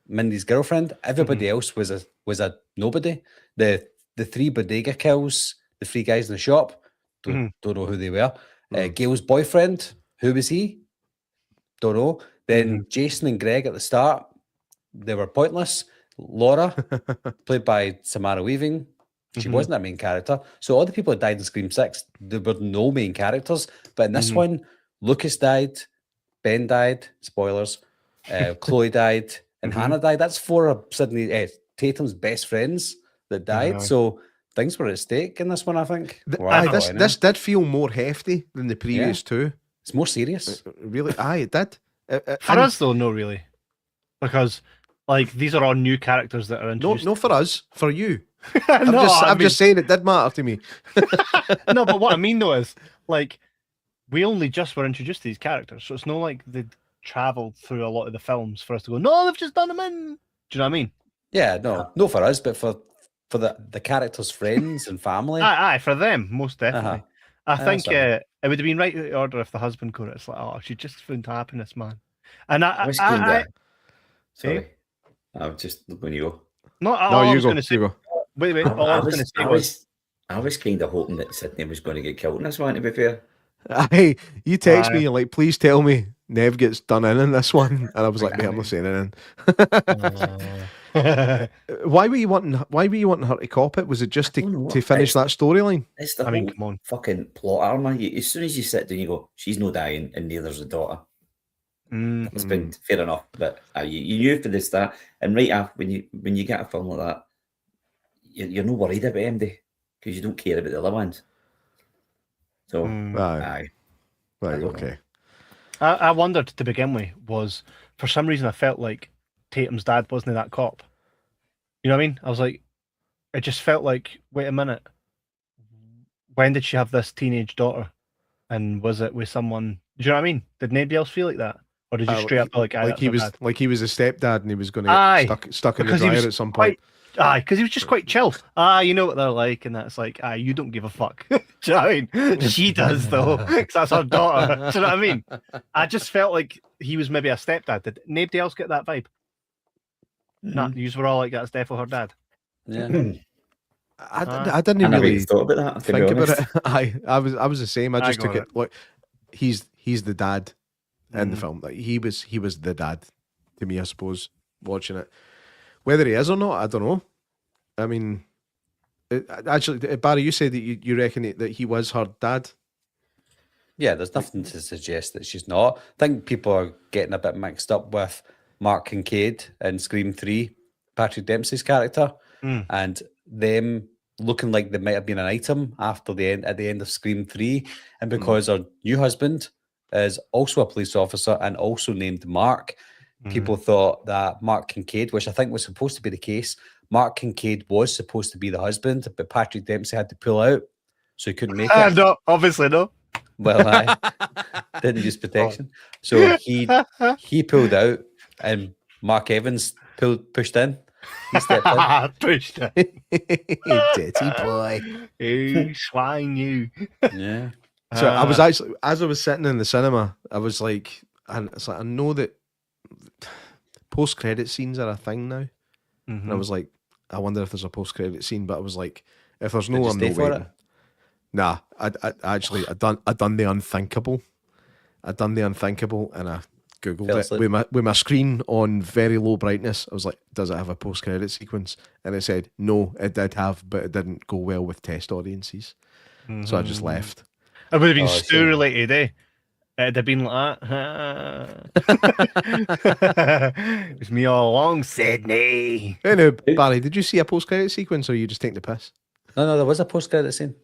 Mindy's girlfriend. Everybody else was a nobody. The 3 bodega kills, the 3 guys in the shop, don't know who they were. Gail's boyfriend, who was he? Don't know. Then Jason and Greg at the start, they were pointless. Laura, played by Samara Weaving, she wasn't a main character. So all the people that died in Scream 6, there were no main characters. But in this one, Lucas died, Ben died, spoilers, Chloe died, and Hannah died. That's 4 of Sydney Tatum's best friends that died. So things were at stake in this one, I think. This did feel more hefty than the previous two. It's more serious. Really? Aye, it did. For us, though, no, really, because like these are all new characters that are introduced. No, for us, for you. No, I'm just saying it did matter to me. No, but what I mean though is like we only just were introduced to these characters, so it's not like they travelled through a lot of the films for us to go, no, they've just done them in. Do you know what I mean? Yeah, no for us, but for the characters' friends and family. Aye, for them, most definitely. I think sorry. it would have been right out of order if the husband got it. It's like, oh, she just found happiness, man. And I Sorry. I was just when you go. no, No, I you was go. going to say, You go. wait. All I was going to say was, I was kind of hoping that Sydney was going to get killed in this one, to be fair. Aye, you text me, Aye. you're like, please tell me Nev gets done in this one, and I was like, mate, I'm not saying it in. Why were you wanting her to cop it? Was it just I don't know. to finish that storyline? It's the I mean, whole come on. fucking plot armor. As soon as you sit down, you go, she's no dying, and neither's the daughter. It's been fair enough, but you knew for the start, and right after when you get a film like that, you're not worried about MD because you don't care about the other ones. So, aye. Right, okay. I wondered to begin with was for some reason I felt like Tatum's dad wasn't that cop. You know what I mean? I was like, it just felt like, wait a minute, when did she have this teenage daughter? And was it with someone? Do you know what I mean? Did anybody else feel like that, or did you straight up like he was dad? like he was a stepdad and he was going Aye. to get stuck in the Because he dryer was at some point? Aye, because he was just quite chill. You know what they're like, and that's like, you don't give a fuck. Do you know what I mean? She does though, because that's her daughter. Do you know what I mean? I just felt like he was maybe a stepdad. Did nobody else get that vibe? Nah, you were all like, that's definitely her dad. Yeah. I didn't I never really even thought about that. To be think about honest. it. I was the same. I just got took it like he's the dad in the film. Like he was the dad to me, I suppose, watching it. Whether he is or not, I don't know. I mean, actually, Barry, you said that you reckon that he was her dad. Yeah, there's nothing to suggest that she's not. I think people are getting a bit mixed up with Mark Kincaid in Scream 3, Patrick Dempsey's character, and them looking like they might have been an item at the end of Scream 3. And because her new husband is also a police officer and also named Mark, people thought that Mark Kincaid, which I think was supposed to be the case, Mark Kincaid was supposed to be the husband, but Patrick Dempsey had to pull out, so he couldn't make it. No, obviously no. Well, I didn't use protection, so he pulled out, and Mark Evans pushed in. He stepped in. Pushed in. Dirty boy. You swine, you. Yeah. So I was actually, as I was sitting in the cinema, I was like, I know that post-credit scenes are a thing now. And I was like, I wonder if there's a post-credit scene, but I was like, if there's no, I'm not waiting. Nah, I done the unthinkable. I done the unthinkable, and I googled it with my screen on very low brightness. I was like, does it have a post-credit sequence? And it said no, it did have, but it didn't go well with test audiences. So I just left. It would have been Stu related, eh? It'd have been like that. It was me all along, Sydney. Anyway, Barry, did you see a post-credit sequence, or you just take the piss? No, there was a post-credit scene.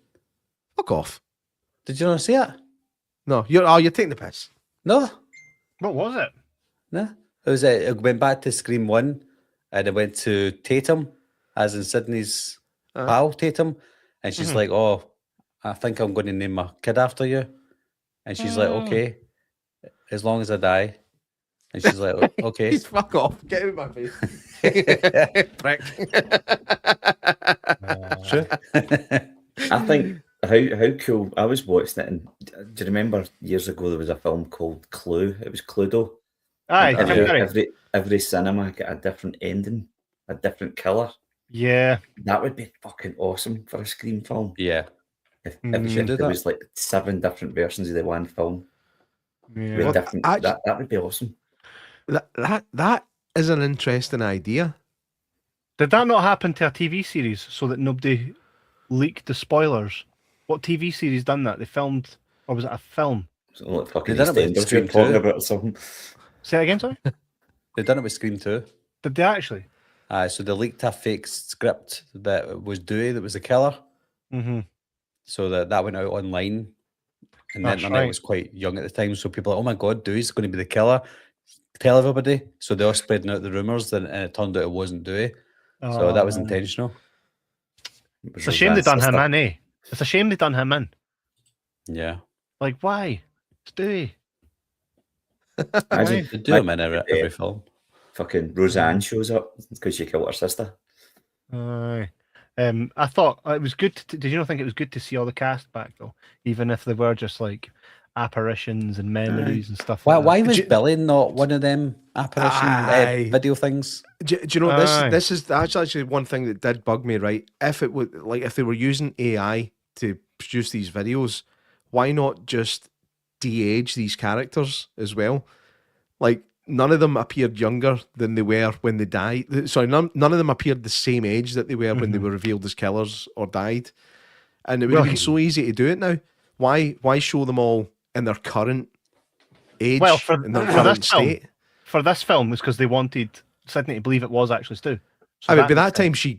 Fuck off. Did you not see it? No, you're taking the piss. No. What was it? No. It was it went back to Scream 1, and it went to Tatum, as in Sydney's pal, Tatum. And she's like, oh, I think I'm going to name my kid after you. And she's like, okay, as long as I die. And she's like, okay. He's fuck off. Get out of my face. Prick. True. I think how cool. I was watching it, and do you remember years ago there was a film called Clue? It was Cluedo. Aye, every cinema got a different ending, a different killer. Yeah, that would be fucking awesome for a Scream film. Yeah, if there was like 7 different versions of the one film. Yeah. With different, that would be awesome. That is an interesting idea. Did that not happen to a TV series so that nobody leaked the spoilers? What TV series done that? They filmed, or was it a film? So like fucking They done it with EastEnders Scream you're talking 2. about or something. Say it again, sorry? They've done it with Scream 2. Did they actually? So they leaked a fake script that was Dewey, that was the killer. Mm-hmm. So that went out online. And the That's internet right. was quite young at the time. So people were like, oh my God, Dewey's going to be the killer. Tell everybody. So they all spreading out the rumours, and it turned out it wasn't Dewey. So that was intentional. It's a shame they done him in, eh? It's a shame they done him in. Yeah. Like, why? It's Dewey. They do him in every film. Fucking Roseanne shows up because she killed her sister. Aye. I thought it was good. Did you not think it was good to see all the cast back though, even if they were just like apparitions and memories and stuff? Why was Billy not one of them apparition video things? Do you know this is actually one thing that did bug me, right? If it would if they were using AI to produce these videos, why not just de-age these characters as well? Like, none of them appeared younger than they were when they died. Sorry, none of them appeared the same age that they were when they were revealed as killers or died. And it would have been so easy to do it now. Why show them all in their current age, in their current state? For this film, was because they wanted Sydney to believe it was actually Stu. So I mean, by that time she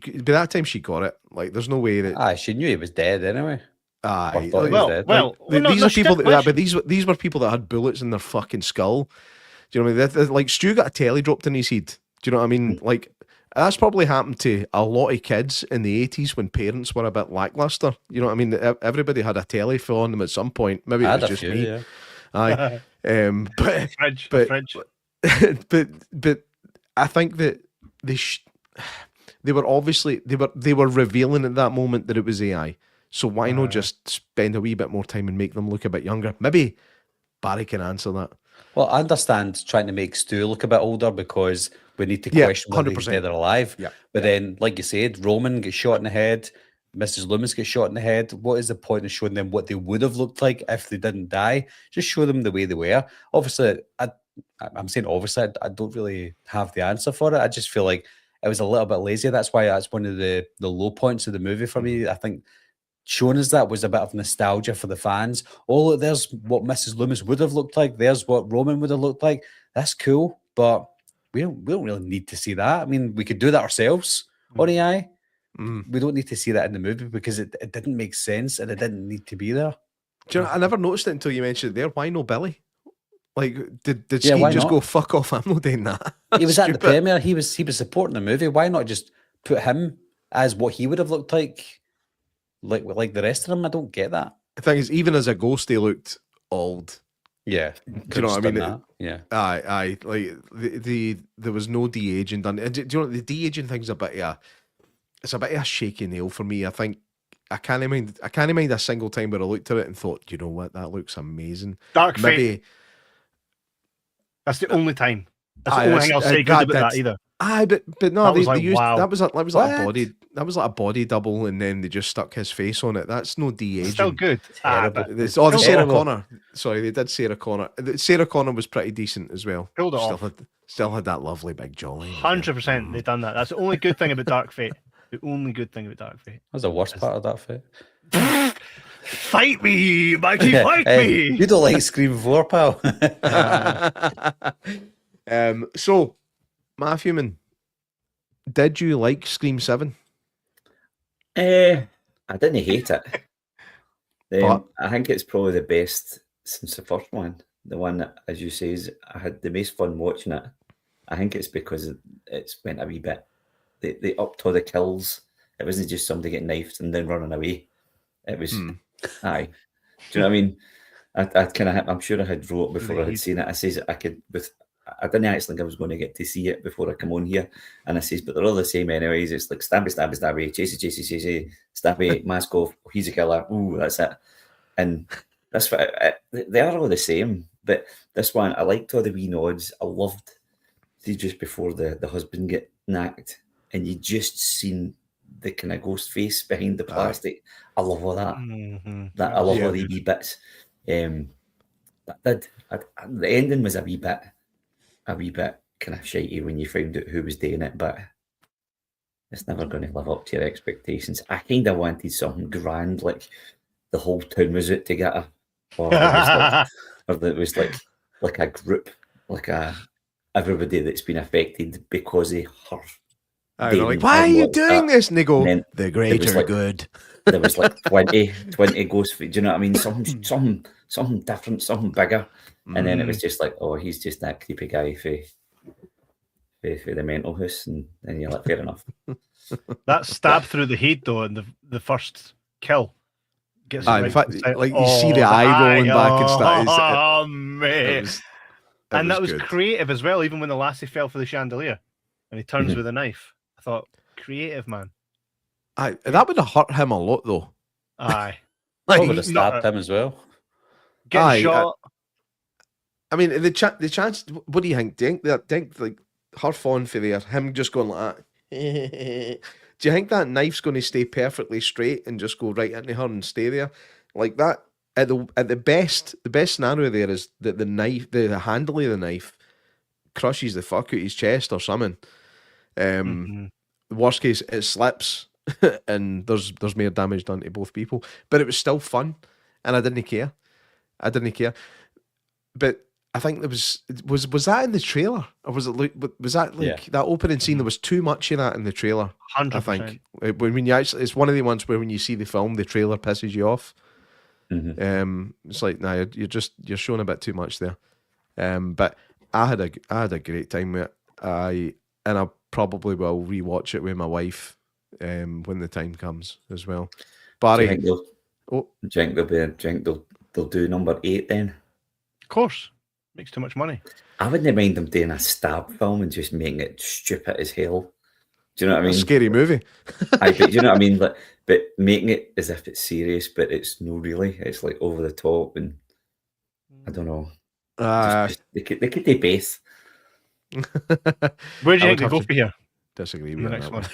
got it. Like, there's no way that. She knew he was dead anyway. These were people that had bullets in their fucking skull. Do you know what I mean? Like, Stu got a telly dropped in his head. Do you know what I mean? Like, that's probably happened to a lot of kids in the 80s when parents were a bit lackluster. You know what I mean? Everybody had a telly on them at some point. Maybe it was just me. Yeah. Aye. But I think that they were obviously they were revealing at that moment that it was AI. So why not just spend a wee bit more time and make them look a bit younger? Maybe Barry can answer that. Well, I understand trying to make Stu look a bit older because we need to Yeah, question whether he's 100%. dead or alive. Yeah. But then, like you said, Roman gets shot in the head, Mrs. Loomis gets shot in the head. What is the point of showing them what they would have looked like if they didn't die? Just show them the way they were. Obviously, I'm saying obviously, I don't really have the answer for it. I just feel like it was a little bit lazy. That's why that's one of the low points of the movie for me. I think showing us that was a bit of nostalgia for the fans. Oh, look, there's what Mrs. Loomis would have looked like. There's what Roman would have looked like. That's cool, but we don't really need to see that. I mean, we could do that ourselves on AI. We don't need to see that in the movie because it didn't make sense and it didn't need to be there. Do you know, I never noticed it until you mentioned it there. Why no Billy? Like, did Yeah, Skeet why just not? go fuck off? I'm not doing that. He was at the Stupid. premiere. He was supporting the movie. Why not just put him as what he would have looked like the rest of them? I don't get that. The thing is, even as a ghost, he looked old. Yeah, Do you know what I mean? Yeah. Aye, like there was no de-aging done. And do you know the de-aging thing's a bit of a shaky nail for me. I think I can't mind a single time where I looked at it and thought, you know what, that looks amazing. Dark Fate. Maybe That's the only time. That's Aye, the only thing I'll say good about that either. Aye, but no, That they was like, used wow. that was like a What? body double, and then they just stuck his face on it. That's no de-aging. Still good. Terrible. But The Still Sarah terrible. Connor. Sorry, they did Sarah Connor. Sarah Connor was pretty decent as well. Pulled it off. Still had that lovely big jolly. 100% they've done that. That's the only good thing about Dark Fate. The only good thing about Dark Fate. That's the worst part of that fit. Fight me, Mikey, fight Hey, me. you don't like Scream 4, pal. So, Matthewman, did you like Scream 7? I didn't hate it. But- I think it's probably the best since the first one. The one that, as you say, I had the most fun watching it. I think it's because it's went a wee bit. They upped all the kills. It wasn't just somebody getting knifed and then running away. It was, aye. Do you know what I mean? I kind of, I'm sure I had wrote before I had seen it. I says I could I didn't actually think I was going to get to see it before I come on here. And I says, but they're all the same anyways. It's like stabby, chasey, stabby, mask off, he's a killer. Ooh, that's it. And that's what they are all the same. But this one, I liked all the wee nods. I loved just before the husband get knocked, and you just seen the kind of ghost face behind the plastic. I love all that. I love all the wee bits. The ending was a wee bit kind of shitey when you found out who was doing it, but it's never going to live up to your expectations. I kind of wanted something grand, like the whole town was out together, or it was like a group, like everybody that's been affected because of her. They're like, why are you doing this? And they go, And the greater good. There was like 20 ghosts. Do you know what I mean? Something different, something bigger. And then it was just like, oh, he's just that creepy guy for the mental house. And then you're like, fair enough. That stab through the head, though, in the first kill. Gets In fact, like you see the eye rolling back and stuff. Oh, man. That was creative as well, even when the lassie fell for the chandelier and he turns with a knife. I thought, creative, man. That would have hurt him a lot, though. Aye. I would have stabbed him as well. Getting shot. I mean, the chance. What do you think? Do you think like her falling for there, him just going like that? Do you think that knife's going to stay perfectly straight and just go right into her and stay there like that? At the best scenario there is that the knife, the handle of the knife, crushes the fuck out his chest or something. The worst case, it slips and there's more damage done to both people. But it was still fun, and I didn't care. But I think there was that in the trailer, or was that that opening scene? There was too much of that in the trailer. 100%. I think when you actually, it's one of the ones where when you see the film, the trailer pisses you off. It's like, nah, you're showing a bit too much there. But I had a great time with it. And I probably will rewatch it with my wife when the time comes as well. Barry, Do you think they'll do number 8 then? Of course. Makes too much money. I wouldn't mind them doing a stab film and just making it stupid as hell. Do you know what I A mean? scary movie. But do you know what I mean? Like, but making it as if it's serious, but it's no really. It's like over the top, and I don't know. They could do both. Where do you I think would they have go to for here? disagree In with the you on next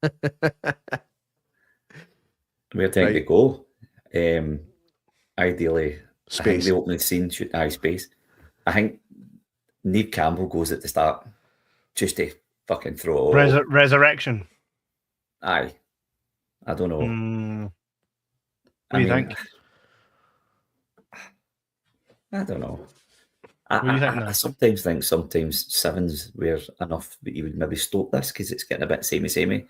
that one. Where do you think Right. they go? Ideally, I think Space. the opening scene should space. I think Neve Campbell goes at the start just to fucking throw it all. Resurrection. Aye. I don't know. What do you think? I don't know. What do you think I now? sometimes think sevens were enough that you would maybe stop this because it's getting a bit samey.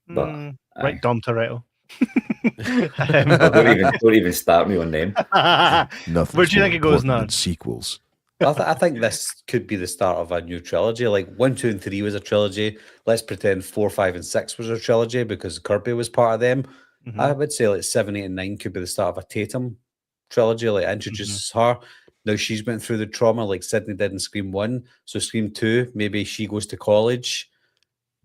But Right, Dom Toretto. don't even start me on them. Nothing. Where do you think it goes now? Sequels. I think this could be the start of a new trilogy. Like 1, 2, and 3 was a trilogy. Let's pretend 4, 5, and 6 was a trilogy because Kirby was part of them. I would say like 7, 8, and 9 could be the start of a Tatum trilogy. Like introduces her. Now she's went through the trauma like Sydney did in Scream 1. So Scream 2, maybe she goes to college.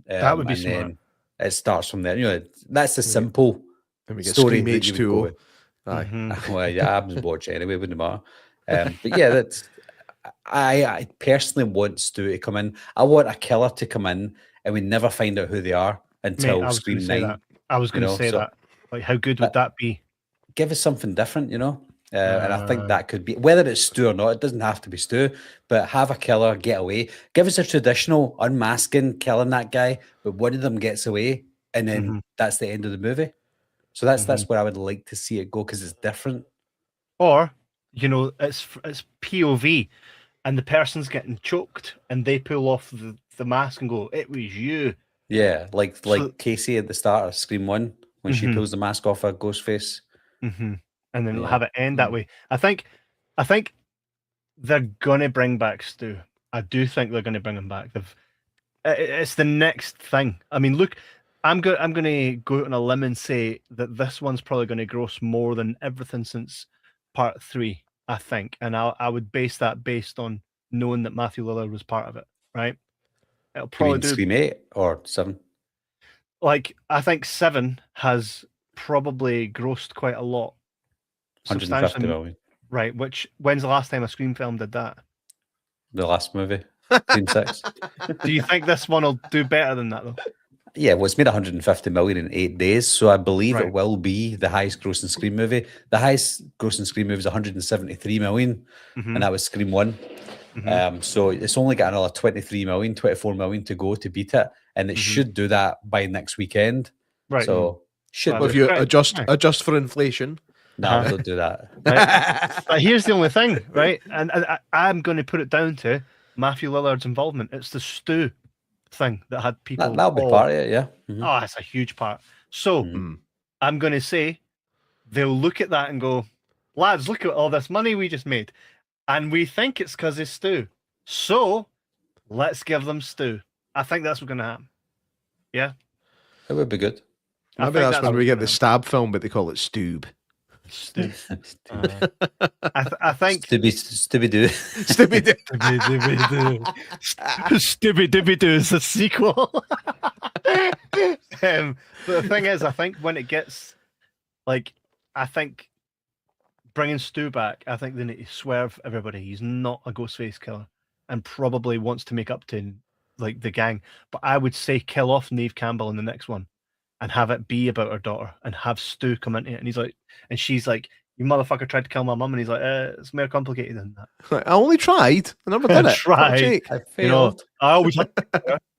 That would be and smart. then it starts from there. You know, that's the simple Then we get story Scream that you would go H2O. with. Aye. Well, yeah, I haven't watched it anyway, wouldn't matter. But yeah, that's. I personally want Stu to come in. I want a killer to come in, and we never find out who they are until Scream 9. I was going to say that. Like, how good would that be? Give us something different, you know. And I think that could be whether it's Stu or not. It doesn't have to be Stu, but have a killer get away. Give us a traditional unmasking, killing that guy, but one of them gets away, and then that's the end of the movie. So that's where I would like to see it go because it's different. Or, you know, it's POV, and the person's getting choked, and they pull off the mask and go, "It was you." Yeah, like Casey at the start of Scream 1 when she pulls the mask off of Ghostface. And then have it end that way. I think they're gonna bring back Stu. I do think they're gonna bring him back. It's the next thing. I mean, look, I'm gonna go out on a limb and say that this one's probably gonna gross more than everything since part 3. I think, and I would base that based on knowing that Matthew Lillard was part of it. Right? It'll probably do Scream 8 or 7. Like, I think 7 has probably grossed quite a lot. 150 million. Right, when's the last time a Scream film did that? The last movie, Scream 6. Do you think this one will do better than that, though? Yeah, well, it's made 150 million in 8 days, so I believe it will be the highest grossing Scream movie. The highest grossing Scream movie is 173 million, and that was Scream 1. So it's only got another 23 million, 24 million to go to beat it, and it should do that by next weekend. Right. So should Well, if you adjust for inflation. No, don't do that. Right. But here's the only thing, right? And I'm going to put it down to Matthew Lillard's involvement. It's the Stu thing that had people. That'll be part of it, yeah. Oh, it's a huge part. So I'm going to say they'll look at that and go, lads, look at all this money we just made. And we think it's because it's Stu. So let's give them Stu. I think that's what's going to happen. Yeah. It would be good. Maybe that's when we get the stab film, but they call it Stoob. Stu. I think Stibby-doo. Stooby-Doo. Stibby-Dibby-Doo is a sequel. But the thing is, I think when it gets, like, I think bringing Stu back, I think they need to swerve everybody. He's not a Ghostface killer and probably wants to make up to, like, the gang. But I would say kill off Neve Campbell in the next one and have it be about her daughter and have Stu come into it. And he's like, and she's like, "You motherfucker tried to kill my mum." And he's like, "It's more complicated than that." Like, I only tried. I never did it. Tried. I failed. You know, I always like,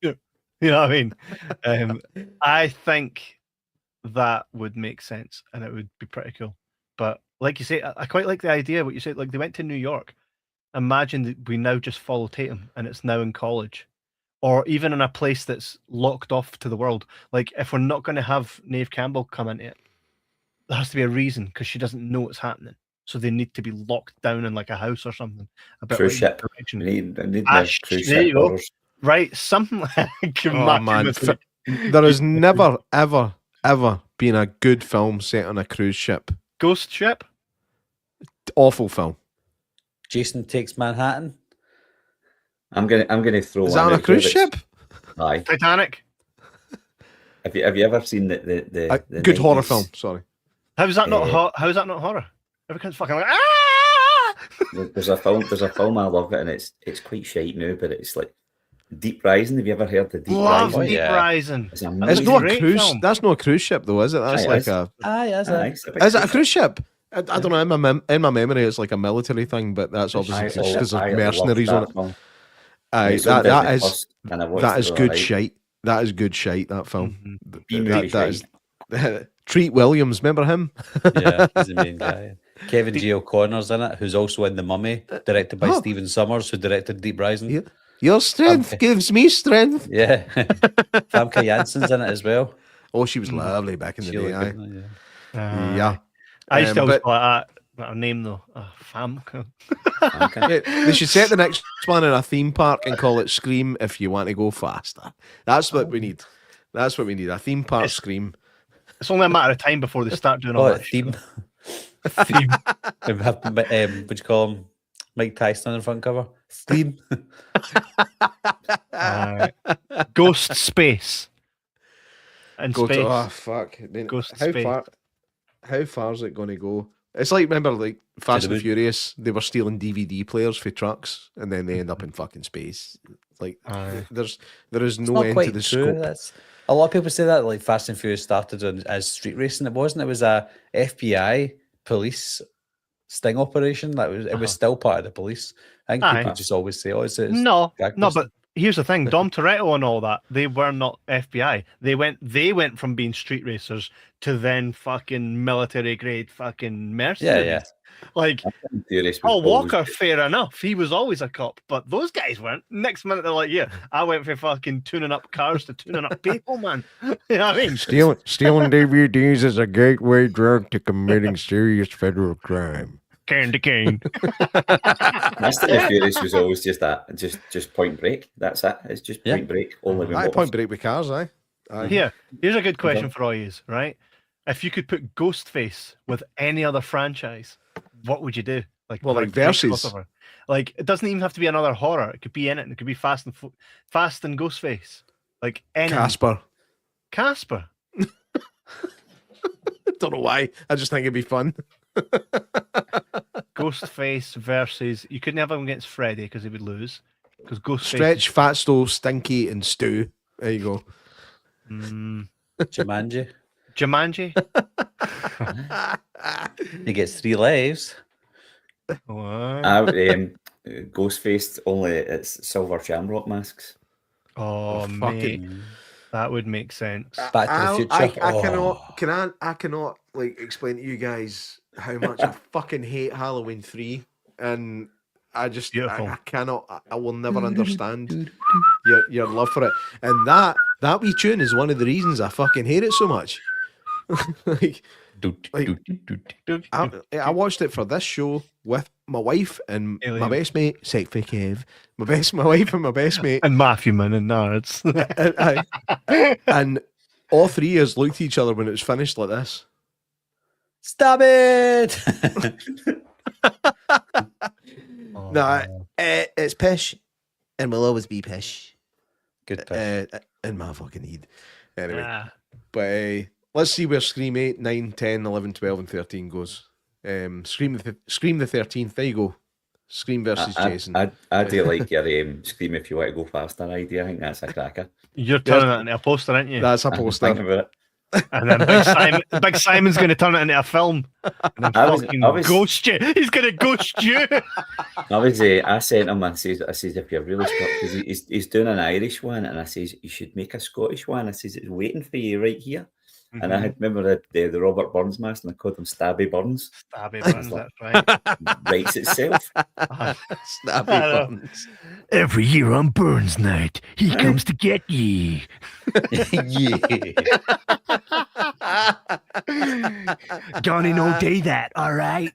you know what I mean? I think that would make sense and it would be pretty cool. But like you say, I quite like the idea what you said. Like, they went to New York. Imagine that we now just follow Tatum and it's now in college, or even in a place that's locked off to the world. Like, if we're not going to have Neve Campbell come into it, there has to be a reason, because she doesn't know what's happening. So they need to be locked down in like a house or something. Cruise ship. I need the cruise there you ship go. orders. Right, something like man. There has never, ever, ever been a good film set on a cruise ship. Ghost ship. Awful film. Jason Takes Manhattan. I'm gonna throw. Is that on a cruise ship? Aye. Titanic. Have you ever seen the good horror 90s? film? Sorry. How's that not How's that not horror? Everyone's fucking like There's a film I love it, and it's quite shite now, but it's like Deep Rising. Have you ever heard of Deep Love Rising? Deep yeah. Rising. It's It's amazing. not a great cruise. film. That's not a cruise ship, though, is it? That's Aye, like it is. a. Aye, It's a big Is it a cruise cruise ship? I don't know. In my memory, it's like a military thing, but that's obviously ship. just because of I love mercenaries that on it. film. Aye, It's on that Disney is Plus, and I watched that is it good alright. shite. That is good shite. That film. B-movie That is. shite. Treat Williams, remember him? Yeah, he's the main guy. Kevin J. O'Connor's in it, who's also in The Mummy, directed by Oh. Stephen Summers, who directed Deep Rising. Yeah. Your strength gives me strength. Yeah. Famke Janssen's in it as well. Oh, she was lovely back in the She day. looked Aye. good, isn't it? Yeah. Yeah. I used to always but- call it that name though. Famke. Okay. Yeah, they should set the next one in a theme park and call it Scream if you want to go faster. That's what we need. That's what we need. A theme park It's- Scream. It's only a matter of time before they start doing all Oh, that theme. theme. Would you call him Mike Tyson on the front cover? Theme. Ghost Space. And Go space. to, oh fuck. I mean, Ghost how space. far is it going to go? It's like, remember, like Fast the and moon. Furious, they were stealing DVD players for trucks and then they end up in fucking space. Like Aye. there is It's no not end to quite the true. scope. That's a lot of people say that like Fast and Furious started as street racing. It wasn't. It was a FBI police sting operation. It was still part of the police. I think Aye. people just always say, "Oh, it's No, gag no, racing." but here's the thing: Dom Toretto and all that, they were not FBI. They went from being street racers to then fucking military grade fucking mercenaries. yeah. Like Furious was Paul always Walker, good. fair enough. He was always a cop, but those guys weren't. Next minute they're like, "Yeah, I went from fucking tuning up cars to tuning up people, man." You know what I mean? Stealing DVDs is a gateway drug to committing serious federal crime. Candy cane. Fast and Furious was always just that, just Point Break. That's it. It's just Yeah. Point Break. Only with Aye, motors. Point Break with cars, aye. Aye. Here, here's a good question for all yous, right? If you could put Ghostface with any other franchise, what would you do? Like, Well, for a like big versus. crossover? Like, it doesn't even have to be another horror. It could be in it. It could be Fast and Ghostface. Like any Casper. Casper. Don't know why. I just think it'd be fun. Ghostface versus. You couldn't have him against Freddy because he would lose. Because Ghostface. Stretch, Fatsto, Stinky, and Stu. There you go. Jumanji. Jumanji. He gets 3 lives. What? Ghostface, only it's silver shamrock masks. Oh, fucking- mate. That would make sense. Back to the Future. I cannot like explain to you guys how much I fucking hate Halloween 3, and I just Beautiful. I cannot. I will never understand your love for it. And that wee tune is one of the reasons I fucking hate it so much. like I watched it for this show with my wife and my Alien. best mate, Sexy Kev, my wife and my best mate, And Matthewman and Nards. and all three of us looked at each other when it was finished like this. Stop it! No, it's pish, and will always be pish. Good pick. In my fucking head. Anyway, Ah, but let's see where Scream 8, 9, 10, 11, 12, and 13 goes. Scream the 13th. There you go. Scream versus Jason. I do like your Scream if you want to go faster idea. I think that's a cracker. you're turning it into a poster, aren't you? That's a I think poster. about it. And then Big Simon's going to turn it into a film. And then I was- fucking I was- ghost you. He's going to ghost you. I sent him and says if you're really because he's doing an Irish one, and I says you should make a Scottish one. I says it's waiting for you right here. And I had remember the Robert Burns mask, and I called him Stabby Burns. Stabby Burns, that's right. Writes itself. Snappy I know. buns. Every year on Burns Night, he comes to get ye. Yeah. Johnny no day that, all right?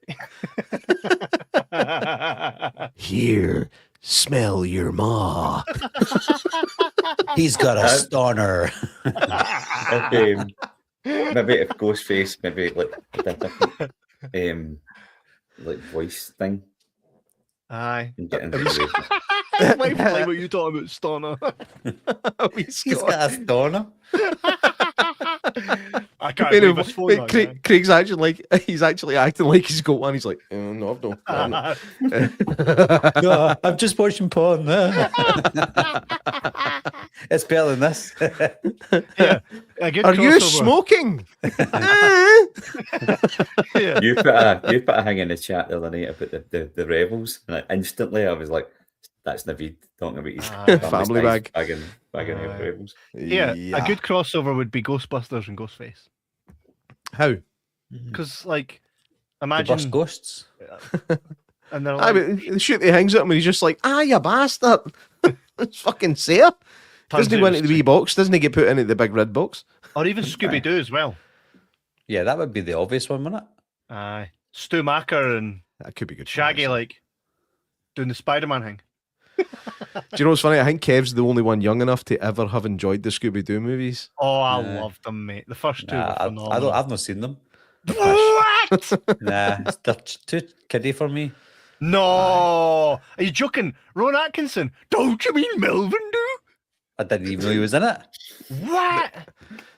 Here, smell your maw. He's got a stoner. Maybe if Ghostface, maybe like a different like voice thing. Aye. And get into the Like what you talking about, Stoner? Wee He's Scot- got a stoner. I can't Wait, believe no, his phone wait, not Craig's actually acting like he's got one. He's like, no, I've not. No, I'm just watching porn. It's better than this. Yeah, a good Are you crossover. smoking? Yeah. You put a thing in the chat the other night about the rebels, and instantly I was like, "That's Naveed talking about his Family bag. bagging out rebels." Yeah, a good crossover would be Ghostbusters and Ghostface. How? Because, like, The imagine. bus ghosts. And they're I like, mean, the shoot he hangs at him and he's just like, you bastard. It's fucking safe. turns Doesn't he out go it into was the wee box? Doesn't he get put into the big red box? Or even Scooby Doo as well. Yeah, that would be the obvious one, wouldn't it? Aye. Stu Macker and That could be good. Shaggy, like, doing the Spider Man thing. Do you know what's funny? I think Kev's the only one young enough to ever have enjoyed the Scooby Doo movies. Oh, I Yeah. loved them, mate. The first two Nah, were I phenomenal. don't. I've not seen them. What? Nah, they're too kiddie for me. No. Are you joking? Ron Atkinson? Don't you mean Melvin do? I didn't even know he was in it. What?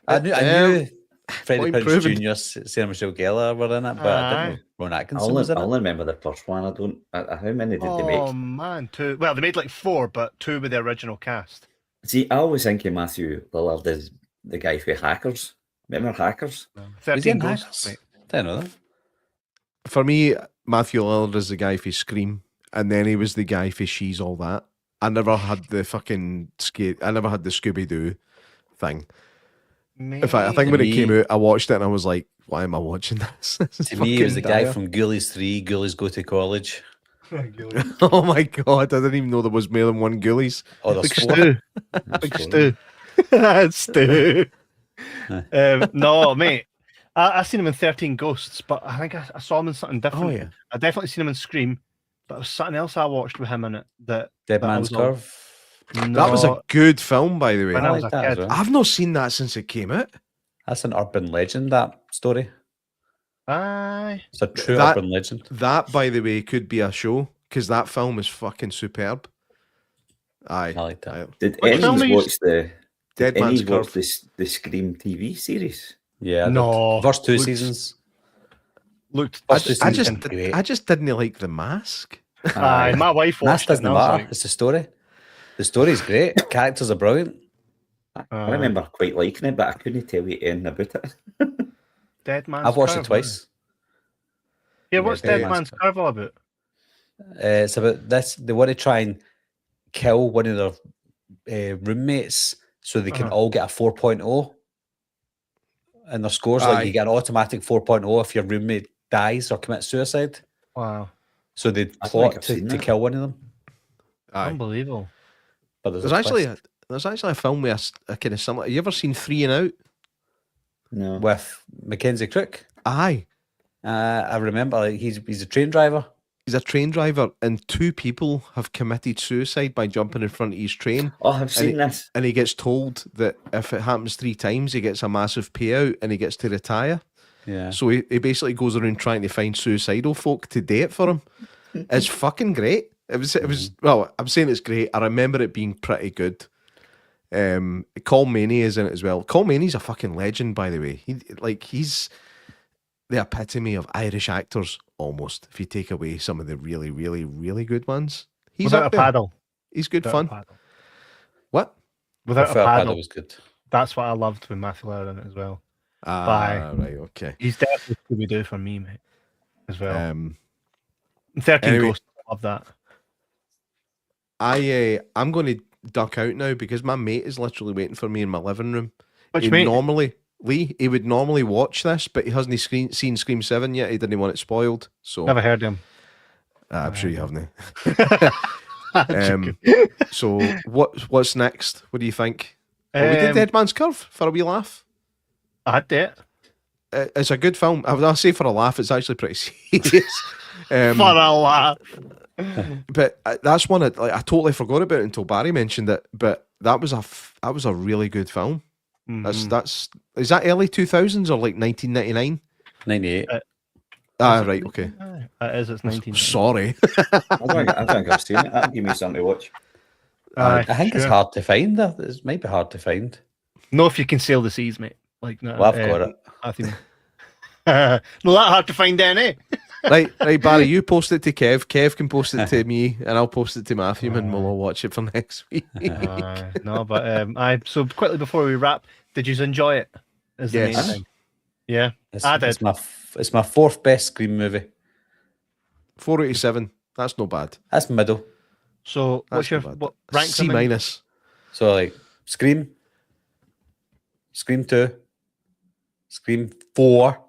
I knew Freddie point Prinze proven. Jr., Sarah Michelle Gellar were in it, but I didn't know Ron I Atkinson was in only it. remember the first one. I don't. How many did they Oh, make? man. Two. Well, they made like 4, but 2 with the original cast. See, I always think of Matthew Lillard as the guy for Hackers. Remember Hackers? Was he 13 in Ghosts, Hackers? mate. Didn't know that. For me, Matthew Lillard is the guy for Scream, and then he was the guy for She's All That. I never had the fucking I never had the Scooby Doo thing. In fact, I think when it came out, I watched it and I was like, "Why am I watching this?" This is To me, he was the fucking guy dire. from Ghoulies 3, Ghoulies Go to College. Oh my god! I didn't even know there was more than one Ghoulies. Oh, there's Big 4. Stu. Big Stu. Stu. No, mate. I seen him in 13 Ghosts, but I think I saw him in something different. Oh yeah, I definitely seen him in Scream, but there was something else I watched with him in it that Dead that I Man's was all- Curve. that was a good film, by the way. When I was like a that as kid. well. I've not seen that since it came out. That's an urban legend, that story. Aye. It's a true That- urban legend. That, by the way, could be a show because that film is fucking superb. Aye, I like that. aye. Did Which film any are you watch the? Dead Did Man's any watch Curve. the Scream TV series? Yeah, I did. No. First 2 Looks- seasons. Looked. I First 2 just, I seasons. just, great. I just didn't like the mask. Aye, my wife Mass watched it. doesn't And I was matter. like, It's the story. The story's great. The characters are brilliant. I remember quite liking it, but I couldn't tell you anything about it. Dead Man's I've watched Curve, it twice. Yeah, what's Dead Dead Man's Man's Curve all about? It's about this. They want to try and kill one of their roommates so they can all get a 4.0 in their scores. Aye. Like you get an automatic 4.0 if your roommate dies or commits suicide. Wow. So they I think plot I've to seen that. kill one of them. Aye. Unbelievable. But There's actually a film where a kind of similar. You ever seen 3 and Out? No. with Mackenzie Crook. Aye. I remember like, he's a train driver. He's a train driver, and 2 people have committed suicide by jumping in front of his train. Oh, I've seen this. And he gets told that if it happens 3 times, he gets a massive payout and he gets to retire. Yeah. So he basically goes around trying to find suicidal folk to date for him. It's fucking great. It was well, I'm saying it's great. I remember it being pretty good. Call Maney is in it as well. Call Maney's a fucking legend, by the way. He's the epitome of Irish actors, almost, if you take away some of the really, really, really good ones. He's Without up a there. paddle. He's good Without a fun. paddle. What? Without a Fair paddle. was good. That's what I loved with Matthew Lillard in it as well. Ah, right, okay. He's definitely Scooby-Doo for me, mate, as well. Um, 13 anyway. Ghosts, I love that. I'm going to duck out now because my mate is literally waiting for me in my living room. Which he mate? he would normally watch this, but he hasn't seen Scream 7 yet. He didn't want it spoiled. So Never heard him. I'm sure you haven't. So what's next? What do you think? We did Dead Man's Curve for a wee laugh. I had that. It's a good film. I'll say for a laugh, it's actually pretty serious. For a laugh. But that's one I totally forgot about it until Barry mentioned it. But that was a really good film. That's is that early 2000s or like 1999? 98. Right, okay. It is, it's 19. Sorry. I think I've seen it. That'll give me something to watch. Aye, I think it's sure. hard to find. It might be hard to find. No, if you can sail the seas, mate. Like that. Well, I've got it. Matthewman. Not that hard to find, eh? Right, Barry, you post it to Kev. Kev can post it to me, and I'll post it to Matthew, and we'll all watch it for next week. No, but so quickly before we wrap, did you enjoy it? Is the main Yes. thing. Yeah, It's, I did. it's my fourth best Scream movie. 487. That's not bad. That's middle. So what's That's your not bad. what rank? C minus. So like Scream, Scream 2, Scream 4,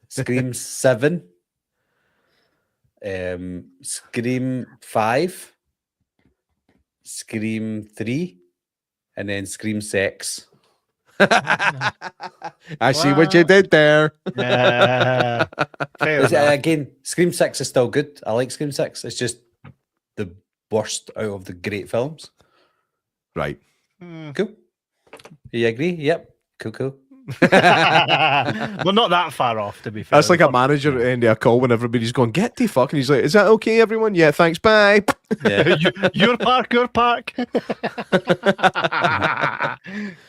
Scream 7, Scream 5, Scream 3, and then Scream 6. I see what you did there. Fair enough. Again, Scream 6 is still good. I like Scream 6. It's just the worst out of the great films. Right. Cool. You agree? Yep. Cool. Well, not that far off, to be fair. That's like a manager at the end of a call when everybody's going, get the fuck. And he's like, is that okay, everyone? Yeah, thanks, bye. Yeah. Your park.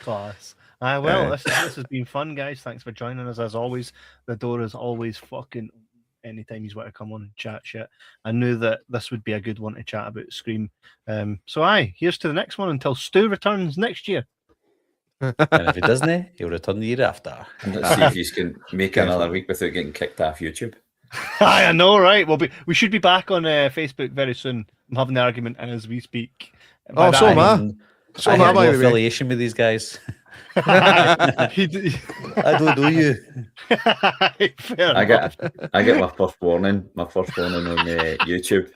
Class. Well, this has been fun, guys. Thanks for joining us as always. The door is always fucking anytime you want to come on and chat shit. I knew that this would be a good one to chat about Scream. So here's to the next one until Stu returns next year. And if he doesn't, he'll return the year after. And let's see if you can make another week without getting kicked off YouTube. I know, right? We should be back on Facebook very soon. I'm having the argument as we speak. Oh, so am I. So I am I, have by no the way. affiliation with these guys. I I don't know you. I get my first warning on YouTube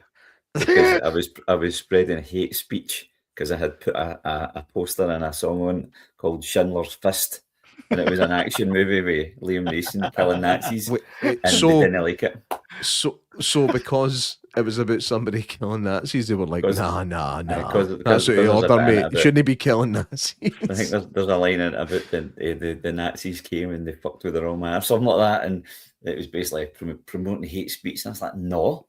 because I was spreading hate speech because I had put a poster and a song on called Schindler's Fist, and it was an action movie with Liam Neeson killing Nazis, Wait, and so, they didn't like it. so because it was about somebody killing Nazis, they were like, nah. That's what he there's a ordered, bit in mate. it about- Shouldn't he be killing Nazis? I think there's a line in it about the Nazis came and they fucked with their own man or something like that, and it was basically promoting hate speech, and I was like, no.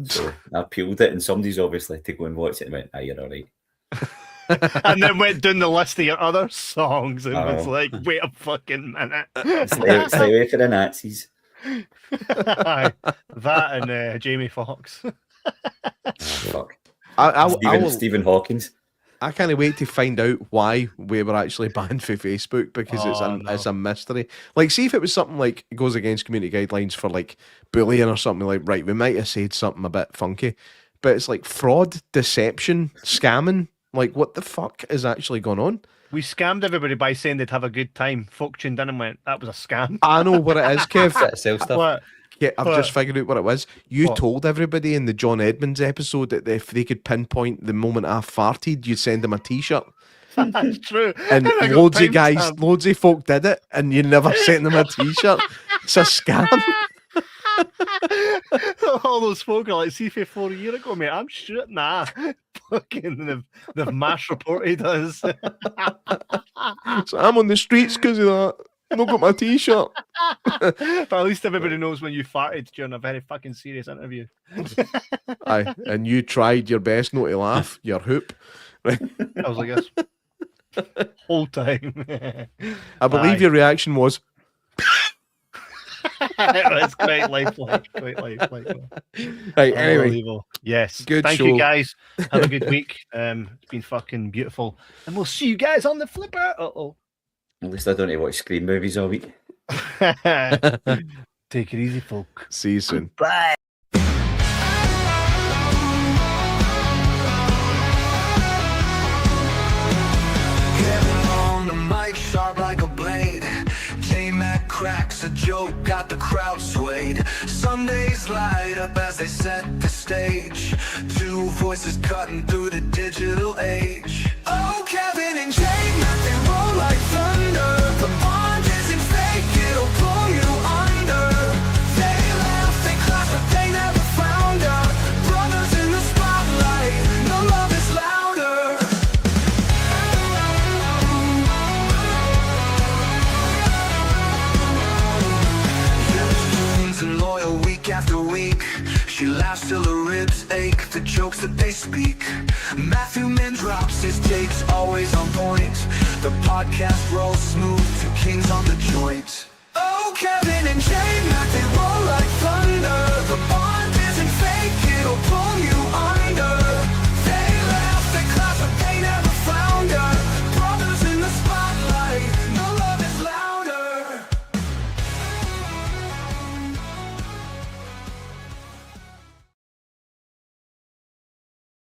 So I appealed it, and somebody's obviously to go and watch it and went, you're all right. and then went down the list of your other songs and was Oh. like, wait a fucking minute. Stay away from the Nazis. That and Jamie Foxx. Fuck. I will, Stephen Hawkins. I can't wait to find out why we were actually banned for Facebook because it's a mystery. Like, see if it was something like it goes against community guidelines for like bullying or something, like, right, we might have said something a bit funky, but it's like fraud, deception, scamming. Like, what the fuck is actually going on? We scammed everybody by saying they'd have a good time. Folk tuned in and went, that was a scam. I know what it is, Kev. Sell stuff. What? Yeah, I've What? just figured out what it was. You What? told everybody in the John Edmonds episode that if they could pinpoint the moment I farted, you'd send them a t-shirt. That's true. And I got loads of time guys, stamp. loads of folk did it, and you never sent them a t-shirt. It's a scam. All those folk are like, see if 4 years ago, mate, I'm shit. Nah. Fucking the mass report he does. So I'm on the streets because of that. I've not got my t-shirt. But at least everybody knows when you farted during a very fucking serious interview. Aye, and you tried your best not to laugh. Your hoop. Right. I was like, yes. Whole time. I believe Aye. your reaction was, It's quite lifelike. right, anyway. Unbelievable. Yes. Good Thank show. you guys. Have a good week. It's been fucking beautiful. And we'll see you guys on the flipper. Uh-oh. At least I don't need to watch Scream movies all week. Take it easy, folk. See you soon. Bye. Kevin on the mic, sharp like a blade. Jay Mack cracks a joke, got the crowd swayed. Sundays light up as they set the stage. Two voices cutting through the digital age. Oh, Kevin and Jay Mack, they roll like thunder. The bond isn't fake, it'll pull you under. They laugh, they clap, but they never found her. Brothers in the spotlight, no love is louder. And loyal week after week. She laughs till her ribs ache. the jokes that they speak. Matthewman drops his takes, always on point. The podcast rolls smooth, two kings on the joint. Oh, Kevin and Jay Mack, they roll like